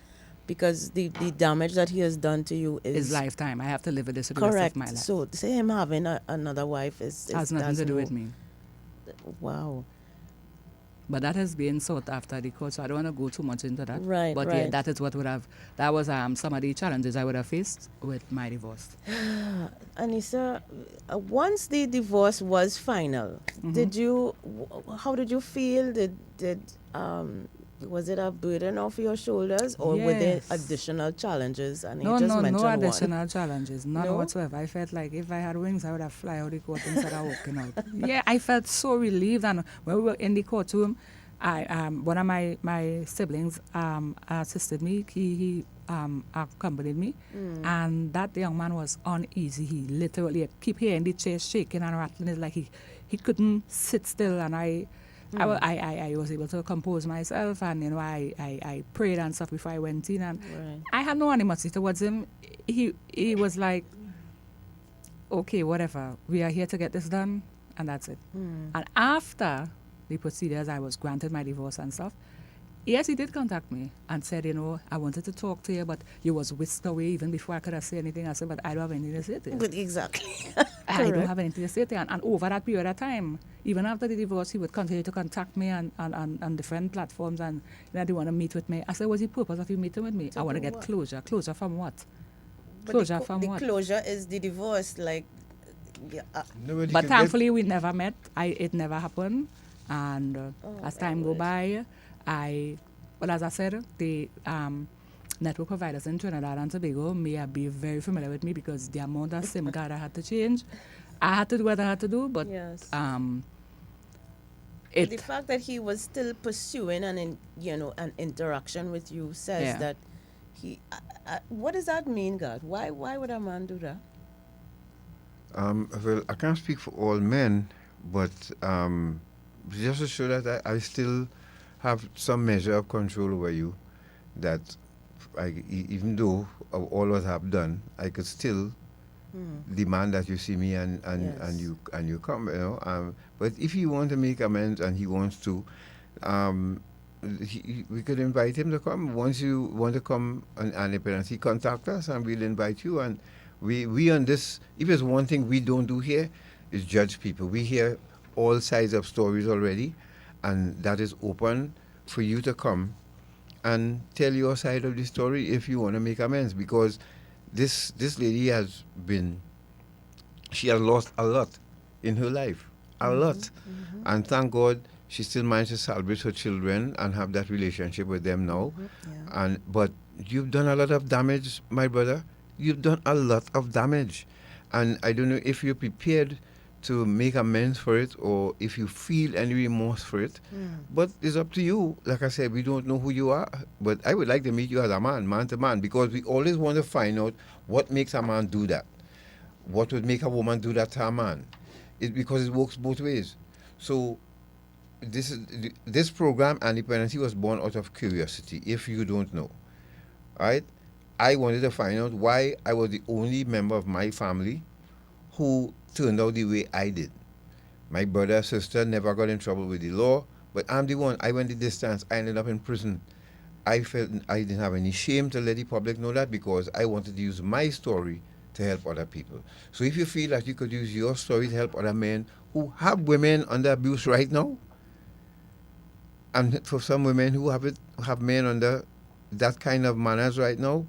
Because the damage that he has done to you is lifetime. I have to live with this for the rest of my life. So say him having another wife has nothing to do with me. Wow. But that has been sought after the court, so I don't want to go too much into that. Right. But yeah, that is that was some of the challenges I would have faced with my divorce. Aneesa, once the divorce was final, how did you feel? Was it a burden off your shoulders, or were there additional challenges? And no additional challenges, none whatsoever. I felt like if I had wings, I would have fly out the court instead of walking out. Yeah, I felt so relieved. And when we were in the courtroom, one of my siblings assisted me. He accompanied me, and that young man was uneasy. He literally keep hearing the chair shaking and rattling. It's like he couldn't sit still, and I was able to compose myself, and I prayed and stuff before I went in, and I had no animosity towards him. He was like, okay, whatever, we are here to get this done, and that's it. And after the procedures, I was granted my divorce and stuff. Yes, he did contact me and said, you know, I wanted to talk to you, but you was whisked away even before I could have said anything. I said, but I don't have anything to say to you. But exactly. I don't have anything to say to you. And over that period of time, even after the divorce, he would continue to contact me on different platforms and, you know, they want to meet with me. I said, what's the purpose of you meeting with me? I want to get closure. Closure from what? Closure from what? The closure is the divorce, like... Yeah, but thankfully, we never met. It never happened. And as time go by, well, as I said, the network providers in Trinidad and Tobago may be very familiar with me because the amount of SIM card I had to change, I had to do what I had to do, but yes. The fact that he was still pursuing an interaction with you says that he. What does that mean, God? Why would a man do that? Well, I can't speak for all men, but just to show that I still have some measure of control over you, that even though of all what I've done, I could still demand that you see me and you come, you know. But if you want to make amends and he wants to, we could invite him to come. Once you want to come and he contact us and we'll invite you. And we on this, if there's one thing we don't do here, is judge people. We hear all sides of stories already, and that is open for you to come and tell your side of the story if you want to make amends, because this lady has lost a lot in her life, a lot. And thank God she still managed to salvage her children and have that relationship with them now. But you've done a lot of damage, my brother. You've done a lot of damage. And I don't know if you're prepared to make amends for it or if you feel any remorse for it. But it's up to you. Like I said, we don't know who you are. But I would like to meet you as a man to man, because we always want to find out what makes a man do that. What would make a woman do that to a man? It's because it works both ways. So this program, and Dependency, was born out of curiosity, if you don't know. All right? I wanted to find out why I was the only member of my family who turned out the way I did. My brother, sister never got in trouble with the law, but I'm the one. I went the distance. I ended up in prison. I felt I didn't have any shame to let the public know that, because I wanted to use my story to help other people. So if you feel that you could use your story to help other men who have women under abuse right now, and for some women who have men under that kind of manners right now,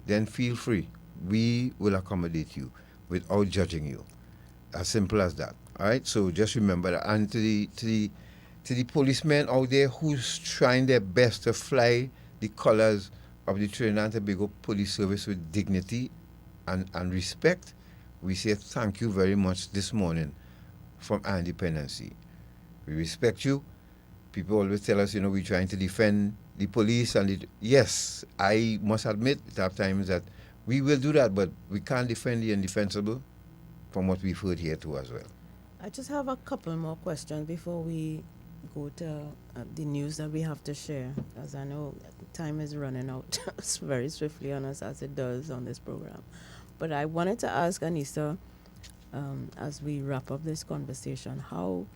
then feel free. We will accommodate you without judging you. As simple as that. All right? So just remember that. And to the policemen out there who's trying their best to fly the colors of the Trinidad and Tobago Police Service with dignity and respect, we say thank you very much this morning from Dependency. We respect you. People always tell us, we're trying to defend the police, and yes, I must admit there are times that we will do that, but we can't defend the indefensible, from what we've heard here too as well. I just have a couple more questions before we go to the news that we have to share, as I know time is running out very swiftly on us, as it does on this program. But I wanted to ask Aneesa, as we wrap up this conversation, how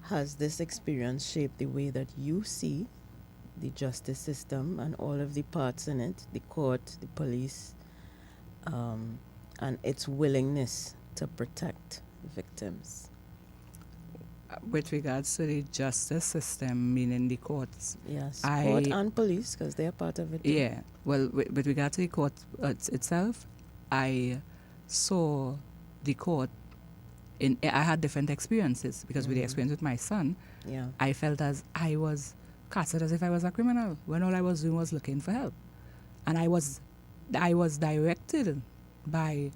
has this experience shaped the way that you see the justice system and all of the parts in it, the court, the police, and its willingness to protect victims? With regards to the justice system, meaning the courts. Yes, court and police, because they're part of it too. Yeah, well, with regard to the court itself, I saw the court I had different experiences, because with the experience with my son, I felt as I was casted as if I was a criminal, when all I was doing was looking for help. And I was directed by,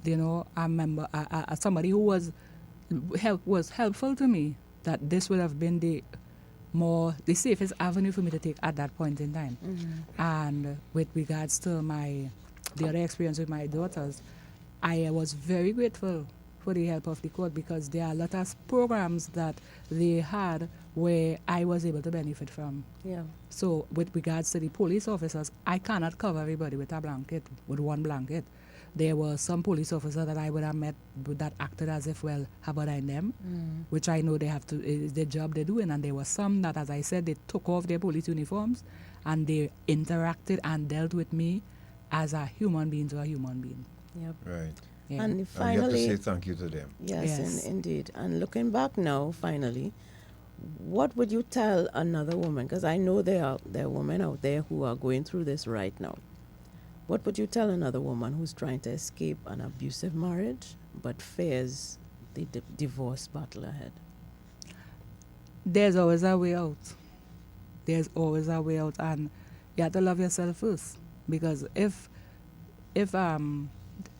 a member, somebody who was helpful to me, that this would have been the safest avenue for me to take at that point in time. And with regards to the other experience with my daughters, I was very grateful for the help of the court, because there are a lot of programs that they had where I was able to benefit from. Yeah. So with regards to the police officers, I cannot cover everybody with one blanket. there were some police officers that I would have met that acted as if, well, how about I them? Which I know they have to, is their job they're doing. And there were some that, as I said, they took off their police uniforms and they interacted and dealt with me as a human being to a human being. Yep. Right. Yeah. And And you finally, have to say thank you to them. Yes, indeed. And looking back now, finally, what would you tell another woman? Because I know there are women out there who are going through this right now. What would you tell another woman who's trying to escape an abusive marriage but fears the divorce battle ahead? There's always a way out. There's always a way out, and you have to love yourself first. Because if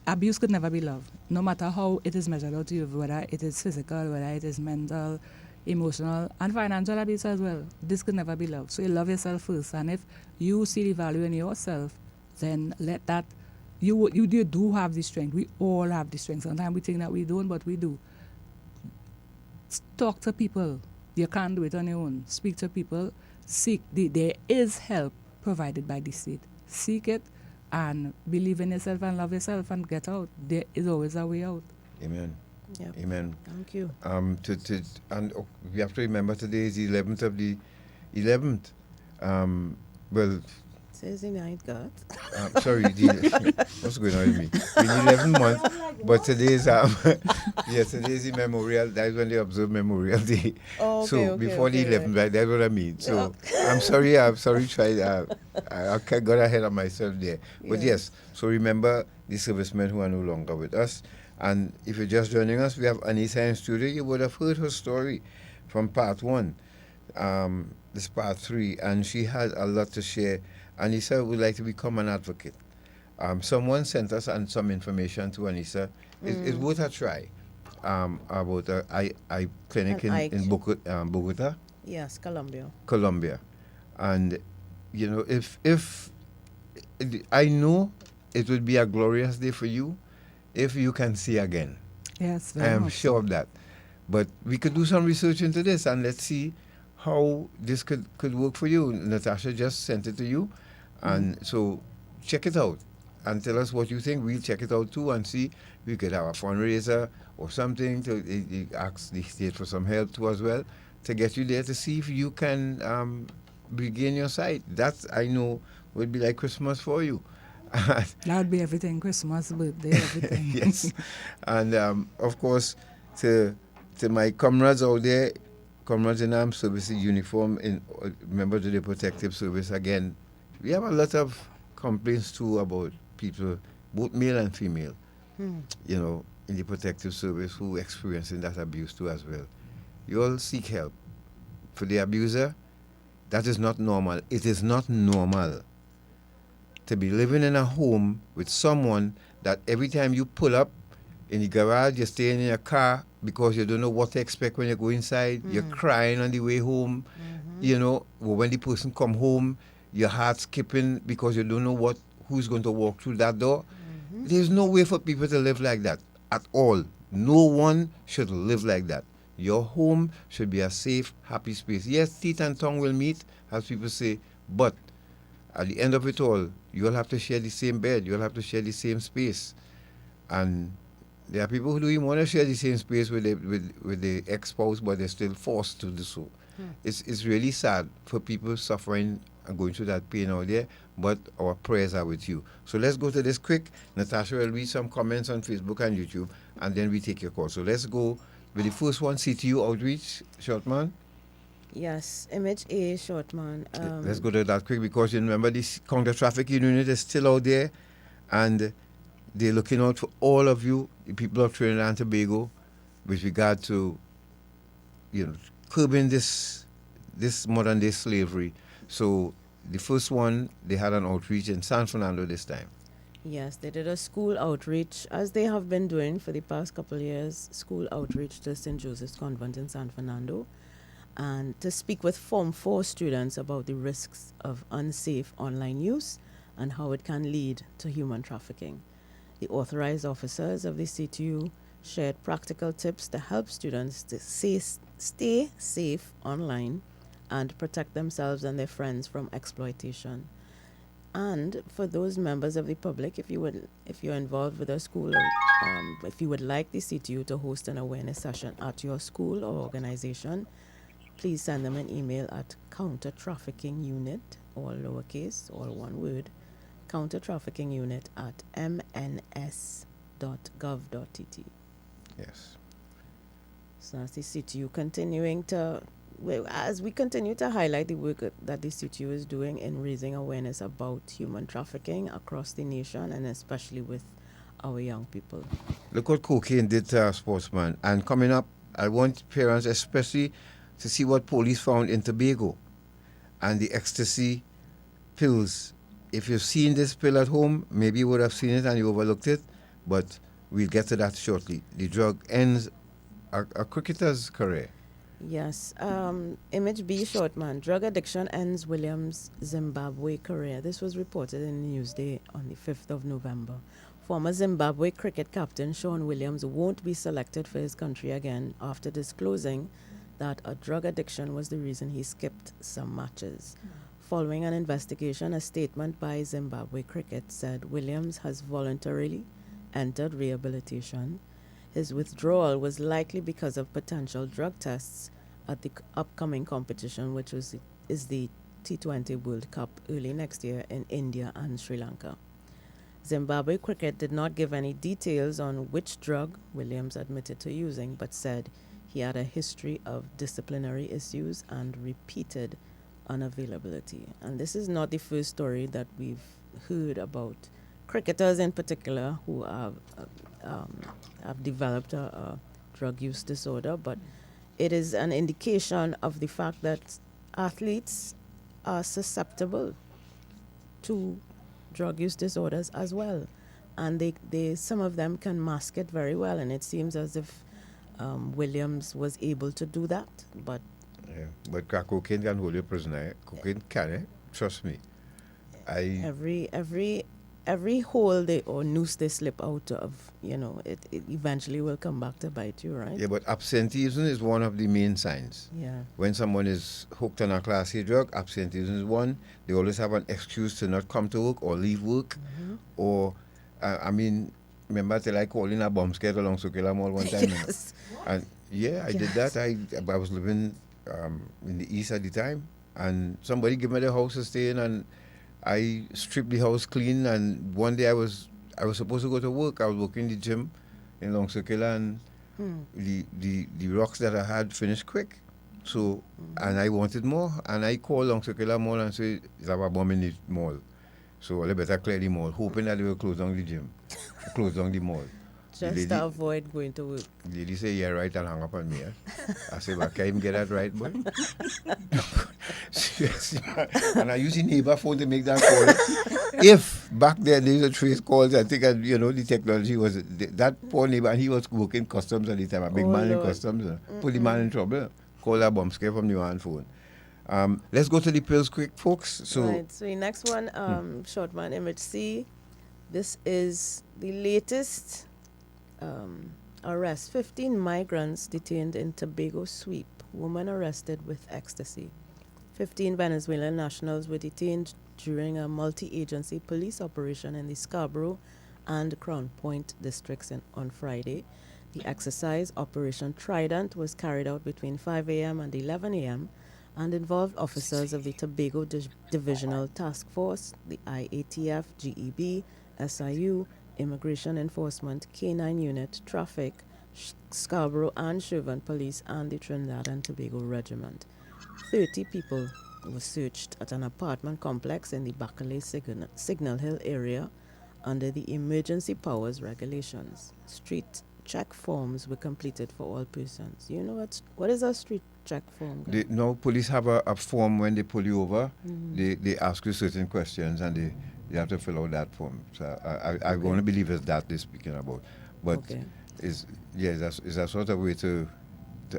abuse could never be love, no matter how it is measured out to you, whether it is physical, whether it is mental, emotional, and financial abuse as well, this could never be love. So you love yourself first, and if you see the value in yourself, then let that, you do have the strength. We all have the strength. Sometimes we think that we don't, but we do. Talk to people. You can't do it on your own. Speak to people. Seek. There is help provided by the state. Seek it and believe in yourself and love yourself and get out. There is always a way out. Amen. Yep. Amen. Thank you. And we have to remember today is the 11th of the 11th. Well, says the night, God. Sorry, what's going on with me? We need 11 months, but today is today is the memorial. That is when they observe Memorial Day. Oh, okay, so okay, before the 11th, right? That's what I mean. So I'm sorry. I got ahead of myself there. But yes, so remember the servicemen who are no longer with us. And if you're just joining us, we have Aneesa in studio. You would have heard her story from part 1. This part 3, and she has a lot to share. Aneesa would like to become an advocate. Someone sent us some information to Aneesa. It's worth a try about a clinic in Bogota. Yes, Colombia. And, you know, if I know it would be a glorious day for you if you can see again. Yes, I am sure of that. But we could do some research into this and let's see how this could work for you. Natasha just sent it to you. And so check it out and tell us what you think. We'll check it out too and see if we could have a fundraiser or something to ask the state for some help too as well to get you there to see if you can regain your sight. That I know would be like Christmas for you. That would be everything, Christmas, birthday, everything. Yes. And of course, to my comrades out there, comrades in armed services uniform, members of the protective service, again, we have a lot of complaints too about people, both male and female, you know, in the protective service who experiencing that abuse too as well. You all seek help. For the abuser, that is not normal. It is not normal to be living in a home with someone that every time you pull up in the garage, you're staying in your car because you don't know what to expect when you go inside. You're crying on the way home. You know, when the person come home, your heart's skipping because you don't know who's going to walk through that door. There's no way for people to live like that at all. No one should live like that. Your home should be a safe, happy space. Yes, teeth and tongue will meet, as people say, but at the end of it all, you'll have to share the same bed. You'll have to share the same space. And there are people who don't even want to share the same space with the ex-spouse, but they're still forced to do so. It's really sad for people suffering and going through that pain out there, but our prayers are with you. So let's go to this quick. Natasha will read some comments on Facebook and YouTube, and then we take your call. So let's go with the first one, CTU Outreach, Shortman. Yes, Image A, Shortman. Let's go to that quick because you remember this counter-trafficking unit is still out there, and they're looking out for all of you, the people of Trinidad and Tobago, with regard to, you know, curbing this modern-day slavery. So the first one, they had an outreach in San Fernando this time. Yes, they did a school outreach, as they have been doing for the past couple of years, school outreach to St. Joseph's Convent in San Fernando, and to speak with Form 4 students about the risks of unsafe online use and how it can lead to human trafficking. The authorized officers of the CTU shared practical tips to help students to stay safe online and protect themselves and their friends from exploitation. And for those members of the public, if you're involved with a school, or if you would like the CTU to host an awareness session at your school or organization, please send them an email at counter trafficking unit, all lowercase, all one word, counter trafficking unit at mns.gov.tt. Yes. So that's the CTU continuing to, as we continue to highlight the work that the CTU is doing in raising awareness about human trafficking across the nation, and especially with our young people. Look what cocaine did to our sportsman. And coming up, I want parents especially to see what police found in Tobago and the ecstasy pills. If you've seen this pill at home, maybe you would have seen it and you overlooked it, but we'll get to that shortly. The drug ends a cricketer's career. Yes. Image B Shortman, drug addiction ends Williams' Zimbabwe career. This was reported in Newsday on the 5th of November. Former Zimbabwe cricket captain Sean Williams won't be selected for his country again after disclosing that a drug addiction was the reason he skipped some matches. Following an investigation, a statement by Zimbabwe Cricket said Williams has voluntarily entered rehabilitation. His withdrawal was likely because of potential drug tests at the upcoming competition, which is the T20 World Cup early next year in India and Sri Lanka. Zimbabwe Cricket did not give any details on which drug Williams admitted to using, but said he had a history of disciplinary issues and repeated unavailability. And this is not the first story that we've heard about cricketers in particular who have developed a drug use disorder, but it is an indication of the fact that athletes are susceptible to drug use disorders as well, and they some of them can mask it very well, and it seems as if Williams was able to do that. But but crack cocaine can hold you prisoner. Cocaine can, trust me. Every hole or noose they slip out of, it eventually will come back to bite you, right? Yeah, but absenteeism is one of the main signs. Yeah. When someone is hooked on a Class A drug, absenteeism is one. They always have an excuse to not come to work or leave work. Mm-hmm. Or, remember till I called in a bomb scare along Sokela Mall one time? Yes. And yeah, I did that. I was living in the east at the time, and somebody gave me the house to stay in, and I stripped the house clean, and one day I was supposed to go to work. I was working in the gym in Long Circular, and the rocks that I had finished quick. So, and I wanted more, and I called Long Circular Mall and said, "There's a bomb in the mall." So I better clear the mall, hoping that they will close down the gym, close down the mall. Just to avoid going to work. The lady say, "Yeah, right," and hang up on me. I said, "Well, can you get that right, boy?" And I use the neighbor phone to make that call. If back then there was a trace calls, I think the technology was that poor neighbor, and he was working customs at the time, a big man in customs, put the man in trouble. Call that bomb scare from the one phone. Let's go to the pills quick, folks. So the next one, short man, image C. This is the latest arrest. 15 migrants detained in Tobago sweep. Woman arrested with ecstasy. 15 Venezuelan nationals were detained during a multi-agency police operation in the Scarborough and Crown Point districts on Friday. The exercise, Operation Trident, was carried out between 5 a.m. and 11 a.m. and involved officers of the Tobago Divisional Task Force, the IATF, GEB, SIU, Immigration Enforcement, K9 Unit, Traffic, Scarborough and Sherburne Police, and the Trinidad and Tobago Regiment. 30 people were searched at an apartment complex in the Bacalay Signal Hill area under the Emergency Powers Regulations. Street check forms were completed for all persons. You know what is a street check form? Police have a form when they pull you over. Mm-hmm. They ask you certain questions, and you have to fill out that form. So I want to believe it's that they're speaking about. But it's a sort of way to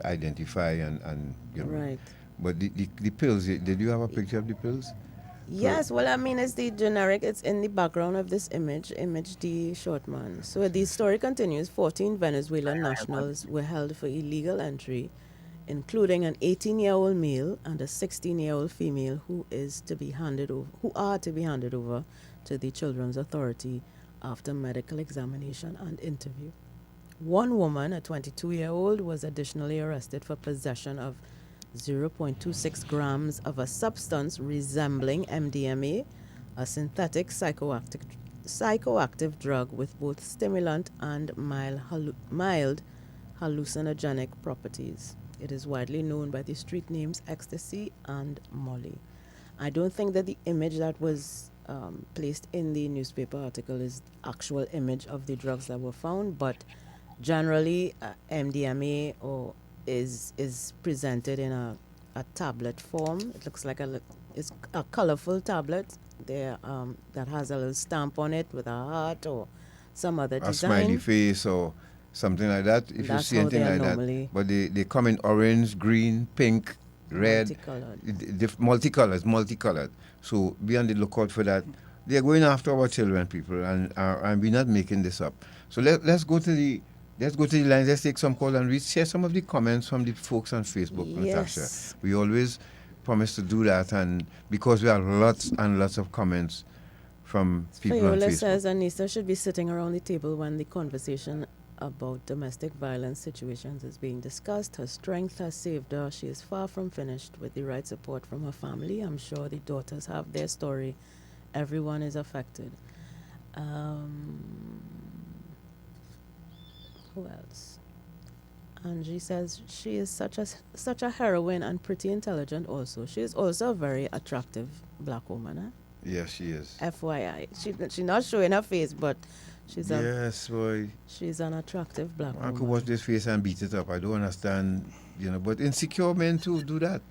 identify and Right. But the pills, did you have a picture of the pills? Yes, well, it's the generic. It's in the background of this image D Shortman. So the story continues. 14 Venezuelan nationals were held for illegal entry including an 18-year-old male and a 16-year-old female who are to be handed over to the Children's Authority after medical examination and interview. One woman, a 22-year-old, was additionally arrested for possession of 0.26 grams of a substance resembling MDMA, a synthetic psychoactive drug with both stimulant and mild hallucinogenic properties. It is widely known by the street names ecstasy and Molly. I don't think that the image that was placed in the newspaper article is actual image of the drugs that were found, but generally MDMA is presented in a tablet form. It looks like it's a colorful tablet there that has a little stamp on it with a heart or some other design. A smiley face or something like that, if you see anything like that. But they come in orange, green, pink, red. Multicolored. So be on the lookout for that. They're going after our children, people, and we're not making this up. So let's go to the line. Let's take some calls and share some of the comments from the folks on Facebook, Yes. Natasha. We always promise to do that, and because we have lots and lots of comments from people on Viola Facebook. says Aneesa should be sitting around the table when the conversation about domestic violence situations is being discussed. Her strength has saved her. She is far from finished. With the right support from her family, I'm sure the daughters have their story. Everyone is affected. Who else? Angie says she is such a heroine and pretty intelligent also. She is also a very attractive black woman. Huh? Yes, she is. FYI. She's not showing her face, but she's boy. She's an attractive black woman. I could watch this face and beat it up. I don't understand, but insecure men too do that,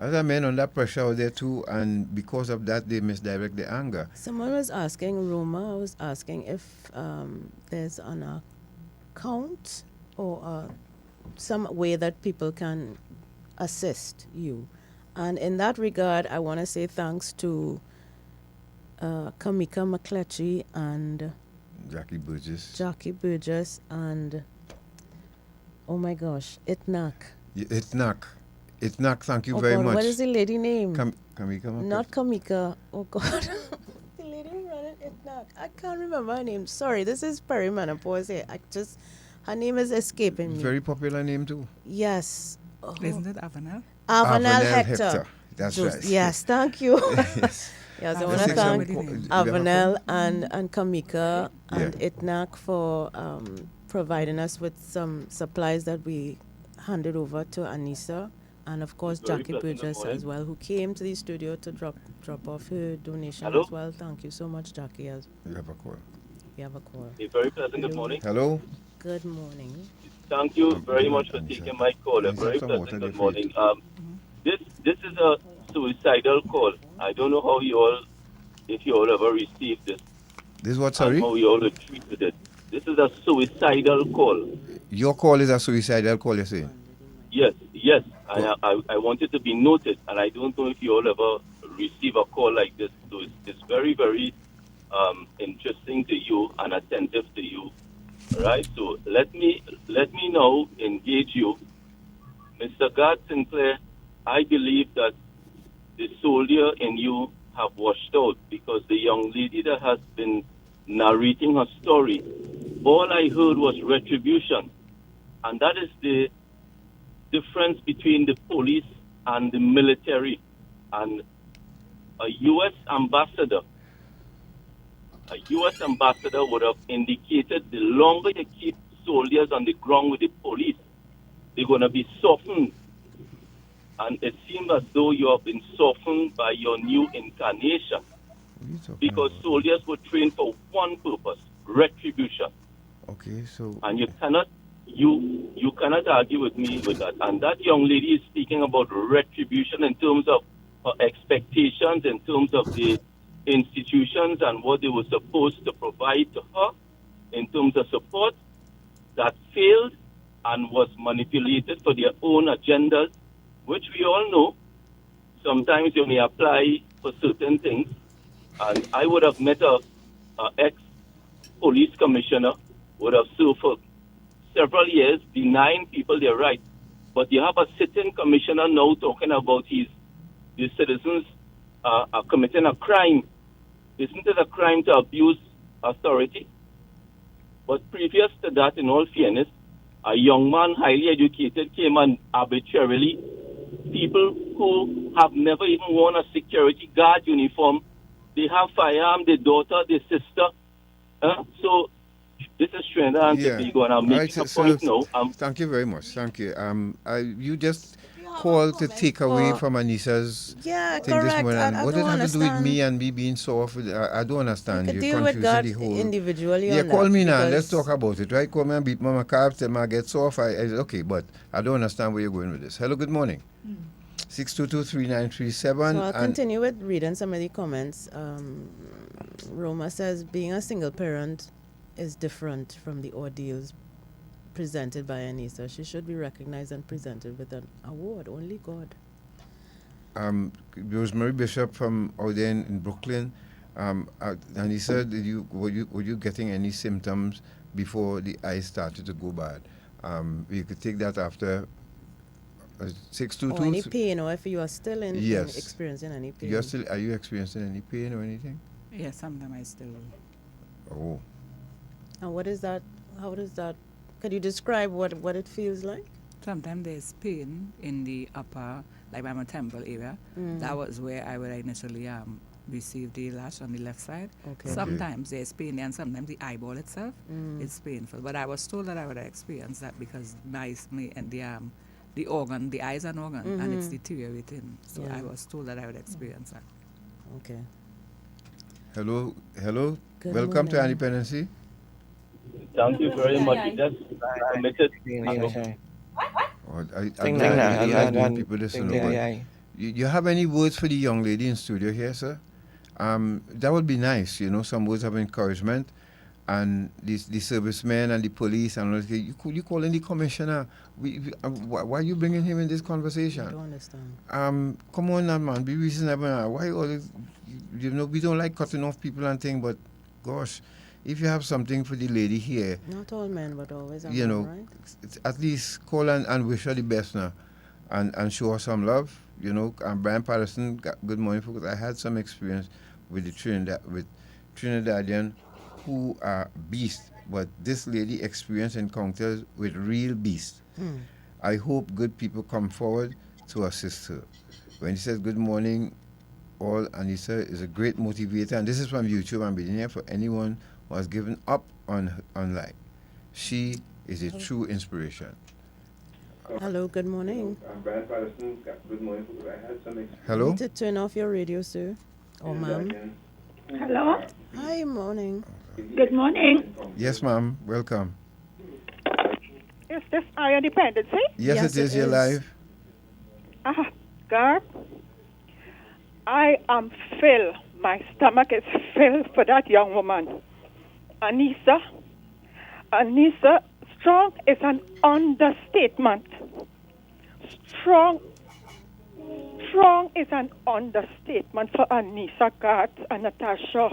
Other men under pressure out there too, and because of that, they misdirect the anger. Someone was asking, Roma was asking if there's an account or some way that people can assist you. And in that regard, I want to say thanks to Kamika McCletchy and Jackie Burgess and, oh my gosh, Itnak. Itnak, thank you very much. What is the lady name? Kamika? Not Kamika. Oh, God. The lady who ran it, Itnak. I can't remember her name. Sorry, this is perimenopause here. Her name is escaping me. Very popular name, too. Yes. Oh. Isn't it Avanel? Avanel Hector. That's right. Yes, thank you. Yes. Yes, I want to thank Avanel and Kamika and Itnak for providing us with some supplies that we handed over to Aneesa. And of course, Jackie Burgess as well, who came to the studio to drop off her donation as well. Thank you so much, Jackie. You have a call. You have a call. A very pleasant good morning. Hello. Good morning. Thank you very much for taking my call. A very pleasant good morning. This is a suicidal call. I don't know if you all ever received this. This is what, sorry? How you all treated it. This is a suicidal call. Your call is a suicidal call, you're saying? Yes. I want it to be noted, and I don't know if you all ever receive a call like this. So it's very, very interesting to you and attentive to you. All right? So let me now engage you. Mr. God Sinclair, I believe that the soldier in you have washed out because the young lady that has been narrating her story, all I heard was retribution. And that is the difference between the police and the military. And a U.S. ambassador would have indicated the longer you keep soldiers on the ground with the police, they're going to be softened. And it seems as though you have been softened by your new incarnation. Because soldiers were trained for one purpose, retribution. Okay, so... And you cannot argue with me with that. And that young lady is speaking about retribution in terms of her expectations, in terms of the institutions and what they were supposed to provide to her, in terms of support that failed and was manipulated for their own agendas, which we all know. Sometimes you may apply for certain things. And I would have met a ex-police commissioner, would have served for several years, denying people their rights. But you have a sitting commissioner now talking about the citizens are committing a crime. Isn't it a crime to abuse authority? But previous to that, in all fairness, a young man, highly educated, came and arbitrarily, people who have never even worn a security guard uniform, they have firearm, their daughter, their sister. So this is Trinidad and Tobago, and I'm making a point now. Thank you very much. Thank you. You just called to take away from Aneesa's thing this morning. What does it have to do with me and me being soft? I don't understand. You could deal with God individually. Yeah, call me now. Let's talk about it, right? Call me and beat mama calves, tell me I get soft. Okay, but I don't understand where you're going with this. Hello, good morning. 622-3937. So I'll continue with reading some of the comments. Roma says, being a single parent is different from the ordeals presented by Aneesa. She should be recognized and presented with an award. Only God. Rosemary Bishop from out there in Brooklyn. Aneesa, were you getting any symptoms before the eyes started to go bad? You could take that after 622. Or any pain, or if you are still in experiencing any pain. Are you experiencing any pain or anything? Yes, sometimes I still. Oh. And what is that? How does that? Could you describe what it feels like? Sometimes there's pain in the upper, like by my temple area. That was where I would initially receive the lash on the left side. Okay. Sometimes there's pain there, and sometimes the eyeball itself is painful. But I was told that I would experience that because the organ, the eye is an organ, and it's deteriorating. So I was told that I would experience that. Okay. Hello. Good Welcome morning. to Dependency. Thank you very much. Just committed. People listen. You have any words for the young lady in studio here, sir? That would be nice. Some words of encouragement. And the servicemen and the police and all that. You calling the commissioner? Why are you bringing him in this conversation? I don't understand. Come on now, man. Be reasonable. Why always? We don't like cutting off people and things, but gosh, if you have something for the lady here, not all men, but always. Right? At least call and wish her the best now, and show her some love. And Brian Patterson, good morning, folks. I had some experience with Trinidadian who are beasts, but this lady experienced encounters with real beasts. I hope good people come forward to assist her. When she says good morning, all, Aneesa is a great motivator, and this is from YouTube. I'm being here for anyone who has given up on life. She is a true inspiration. Hello, good morning. Brian Patterson, good morning. I had some experience. Hello? You need to turn off your radio, sir. Or ma'am. Hello? Hi, morning. Good morning. Yes, ma'am. Welcome. Is this Iron Dependency? Yes, it is. You're live. God, I am filled. My stomach is filled for that young woman. Aneesa, strong is an understatement. Strong is an understatement for Aneesa, God, and Natasha.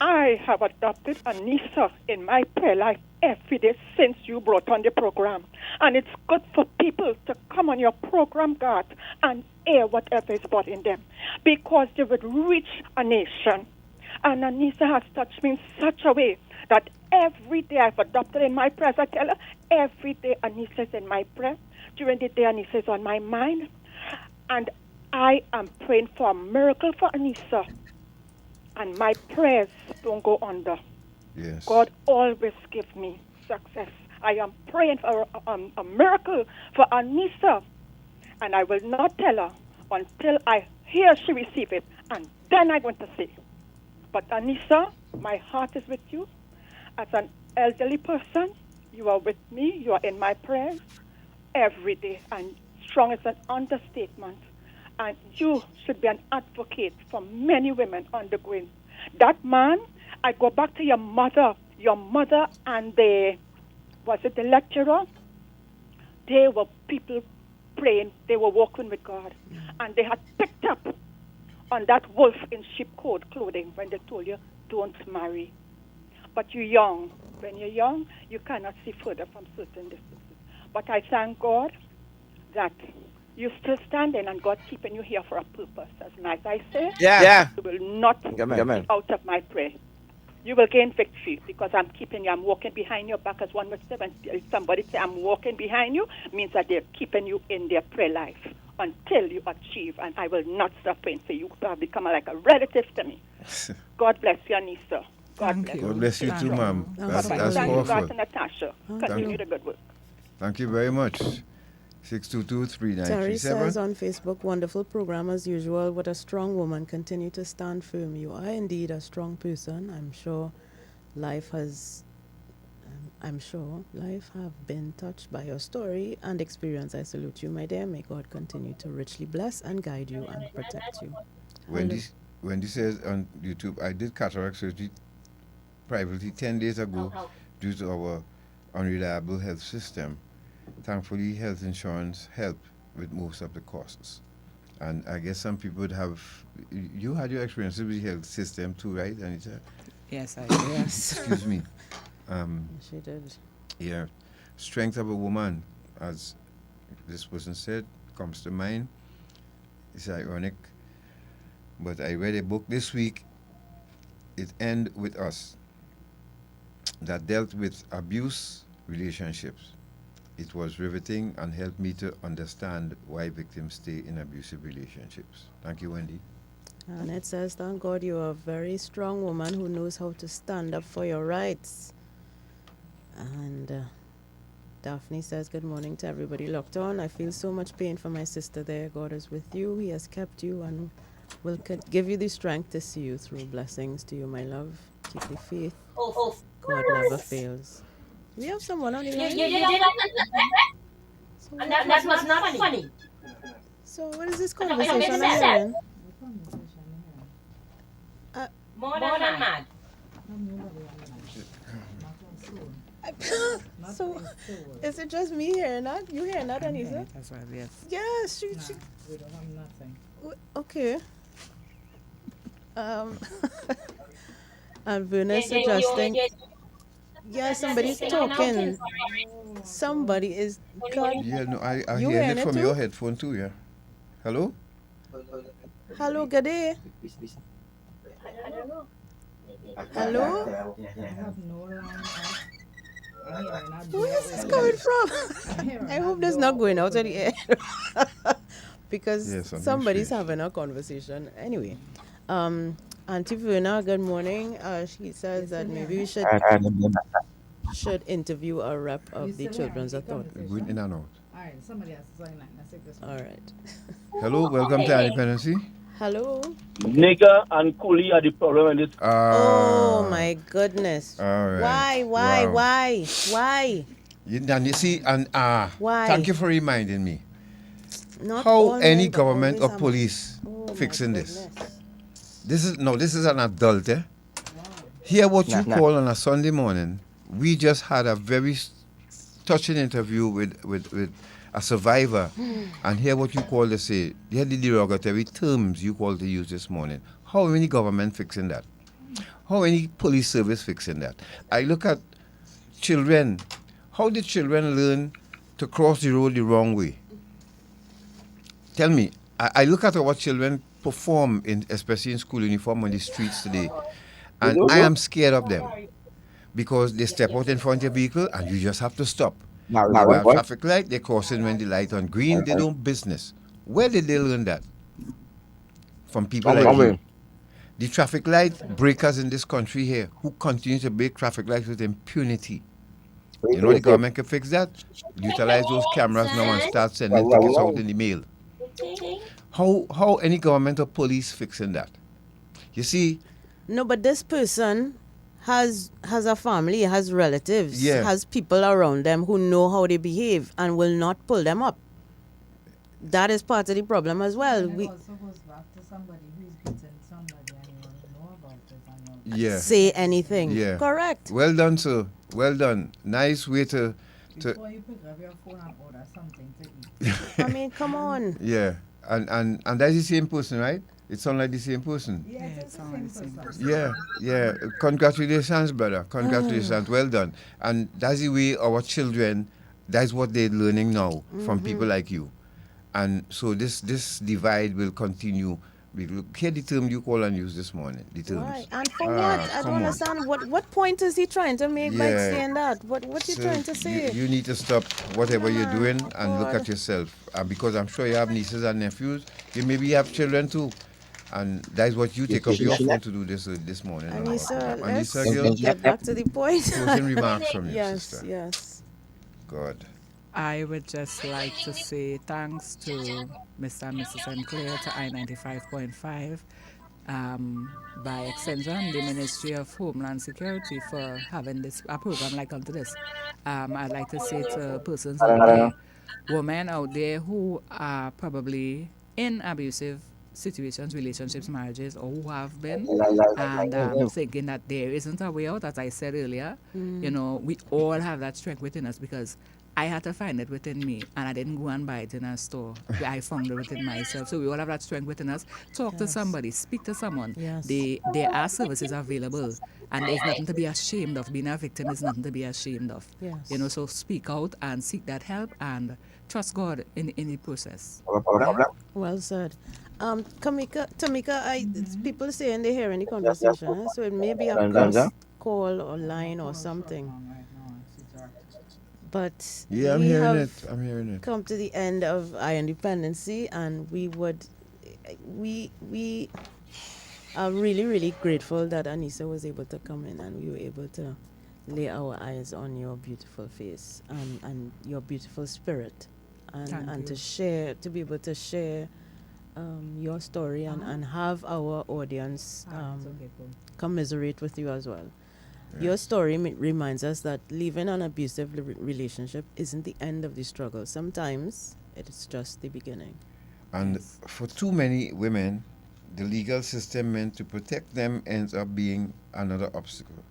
I have adopted Aneesa in my prayer life every day since you brought on the program. And it's good for people to come on your program, God, and air whatever is brought in them, because they would reach a nation. And Aneesa has touched me in such a way that every day I've adopted in my prayers. I tell her, every day Aneesa is in my prayer. During the day, Aneesa is on my mind. And I am praying for a miracle for Aneesa. And my prayers don't go under. Yes. God always gives me success. I am praying for a miracle for Aneesa. And I will not tell her until I hear she receive it. And then I'm going to say, but Aneesa, my heart is with you. As an elderly person, you are with me. You are in my prayers every day. And strong is an understatement. And you should be an advocate for many women undergoing. That man, I go back to your mother and the lecturer? They were people praying, they were walking with God. And they had picked up on that wolf in sheep coat clothing when they told you, don't marry. But you're young. When you're young, you cannot see further from certain distances. But I thank God that you're still standing and God keeping you here for a purpose. As nice as I say, you will not be out of my prayer. You will gain victory because I'm keeping you. I'm walking behind your back, as one would say. When somebody say I'm walking behind you, means that they're keeping you in their prayer life until you achieve. And I will not stop praying for you. You have become like a relative to me. God bless you, Aneesa. God bless you. God bless you too, ma'am. That's Thank you, powerful. Dr. Natasha. Continue the good work. Thank you very much. 622-3937. Terry says on Facebook, wonderful program as usual. What a strong woman. Continue to stand firm. You are indeed a strong person. I'm sure life have been touched by your story and experience. I salute you, my dear. May God continue to richly bless and guide you and protect you. Wendy says on YouTube, I did cataract surgery privately 10 days ago due to our unreliable health system. Thankfully, health insurance helped with most of the costs. And I guess some people would have... You had your experiences with the health system too, right, Aneesa? Yes, I did. Excuse me. She did. Yeah. Strength of a woman, as this person said, comes to mind. It's ironic. But I read a book this week, It End With Us, that dealt with abuse relationships. It was riveting and helped me to understand why victims stay in abusive relationships. Thank you, Wendy. And it says, thank God you are a very strong woman who knows how to stand up for your rights. And Daphne says, good morning to everybody locked on. I feel so much pain for my sister there. God is with you. He has kept you and will give you the strength to see you through. Blessings to you, my love. Keep the faith. God never fails. We have someone on the line. So that was not funny. So what is this conversation I'm hearing? More than mad. So is it just me hearing that? You hearing that, Aneesa? That's right, yes. Yes, she We don't have nothing. okay. And Verna is suggesting. Yeah, somebody's talking. Somebody is. God. Yeah, no, I You hear hearing it it from too? your headphone too, yeah. Hello? Hello, good day. Hello? Where is this coming from? I hope this not going out of the air. Because Yes, I'm somebody's sure. having a conversation. Anyway, Auntie Verna, good morning. She says that maybe we should interview a rep of the Children's Authority. Going in and out. All right, somebody else is saying that. Let's take this one. All right. Hello, welcome to Dependency. Hello? Nigger and coolie are the problem in this. Oh my goodness. All right. Why? Wow. Why? And you see, and Why? thank you for reminding me. Not How all any men, but government or always police my fixing this? goodness. This is an adult, eh? Hear what you call on a Sunday morning. We just had a very touching interview with a survivor, and hear what you call to say. Hear the derogatory terms you call to use this morning. How many government fixing that? How many police service fixing that? I look at children. How did children learn to cross the road the wrong way? Tell me. I look at what children perform, especially in school uniform on the streets today, and I am scared of them because they step out in front of your vehicle and you just have to stop. They have traffic light, they're crossing when the light on green, they don't business. Where did they learn that? From people like you. The traffic light breakers in this country here who continue to break traffic lights with impunity. You know the government can fix that? Utilize those cameras now and start sending tickets out in the mail. How any government or police fixing that? You see? No, but this person has a family, has relatives, Yeah. has people around them who know how they behave and will not pull them up. That is part of the problem as well. And it also goes back to somebody who's beaten somebody and you want to know about it and Yeah. say anything. Yeah. Correct. Well done, sir. Well done. Nice way to before you pick up your phone and order something to eat. I mean, come on. yeah. And that's the same person, right? It sounds like the same person. Yeah, it's the same person. Yeah. Congratulations, brother. Congratulations. Well done. And that's the way our children, That's what they're learning now from people like you. And so this divide will continue. We look hear the term you call and use this morning. The terms. Right. And for what? I don't understand. What point is he trying to make by saying that? What you trying to say? You need to stop whatever you're doing and look at yourself. Because I'm sure you have nieces and nephews. You maybe have children too. And that is what you take up your phone to do this morning. Aneesa, Aneesa, let's get back to the point. Closing remarks from you, yes, sister. Yes. God. I would just like to say thanks to Mr. and Mrs. Sinclair, to I-95.5, by extension, the Ministry of Homeland Security for having a program like unto this. I'd like to say to persons out there, women out there who are probably in abusive situations, relationships, marriages, or who have been, and thinking that there isn't a way out, as I said earlier, we all have that strength within us, because I had to find it within me, and I didn't go and buy it in a store. I found it within myself. So we all have that strength within us. Talk to somebody, speak to someone. There are services available, and there's nothing to be ashamed of. Being a victim is nothing to be ashamed of. So speak out and seek that help, and trust God in the process. Well said. Tamika, people saying they hear in the conversation, so it may be a cross call or line or something. But yeah, I'm hearing it. Come to the end of I Independency, and we are really, really grateful that Aneesa was able to come in and we were able to lay our eyes on your beautiful face and your beautiful spirit, and to be able to share your story and have our audience commiserate with you as well. Yes. Your story reminds us that leaving an abusive relationship isn't the end of the struggle. Sometimes it's just the beginning. And for too many women, the legal system meant to protect them ends up being another obstacle.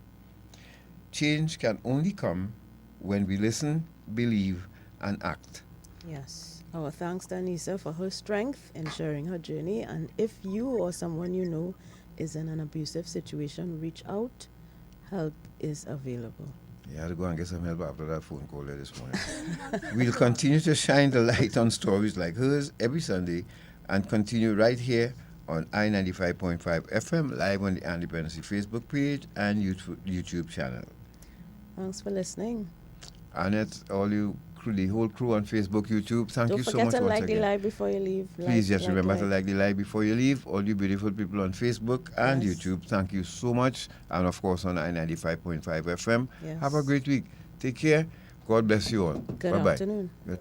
Change can only come when we listen, believe, and act. Yes. Our thanks to Aneesa for her strength in sharing her journey. And if you or someone you know is in an abusive situation, reach out. Help is available. You had to go and get some help after that phone call there this morning. We'll continue to shine the light on stories like hers every Sunday, and continue right here on I-95.5 FM, live on the Dependency Facebook page and YouTube channel. Thanks for listening. Annette, all you crew, the whole crew on Facebook, YouTube, thank you so much once again. Don't forget to like the live before you leave. Please just remember to like the live before you leave. All you beautiful people on Facebook and YouTube, thank you so much. And of course on I-95.5 FM. Have a great week. Take care. God bless you all. Good afternoon. Good.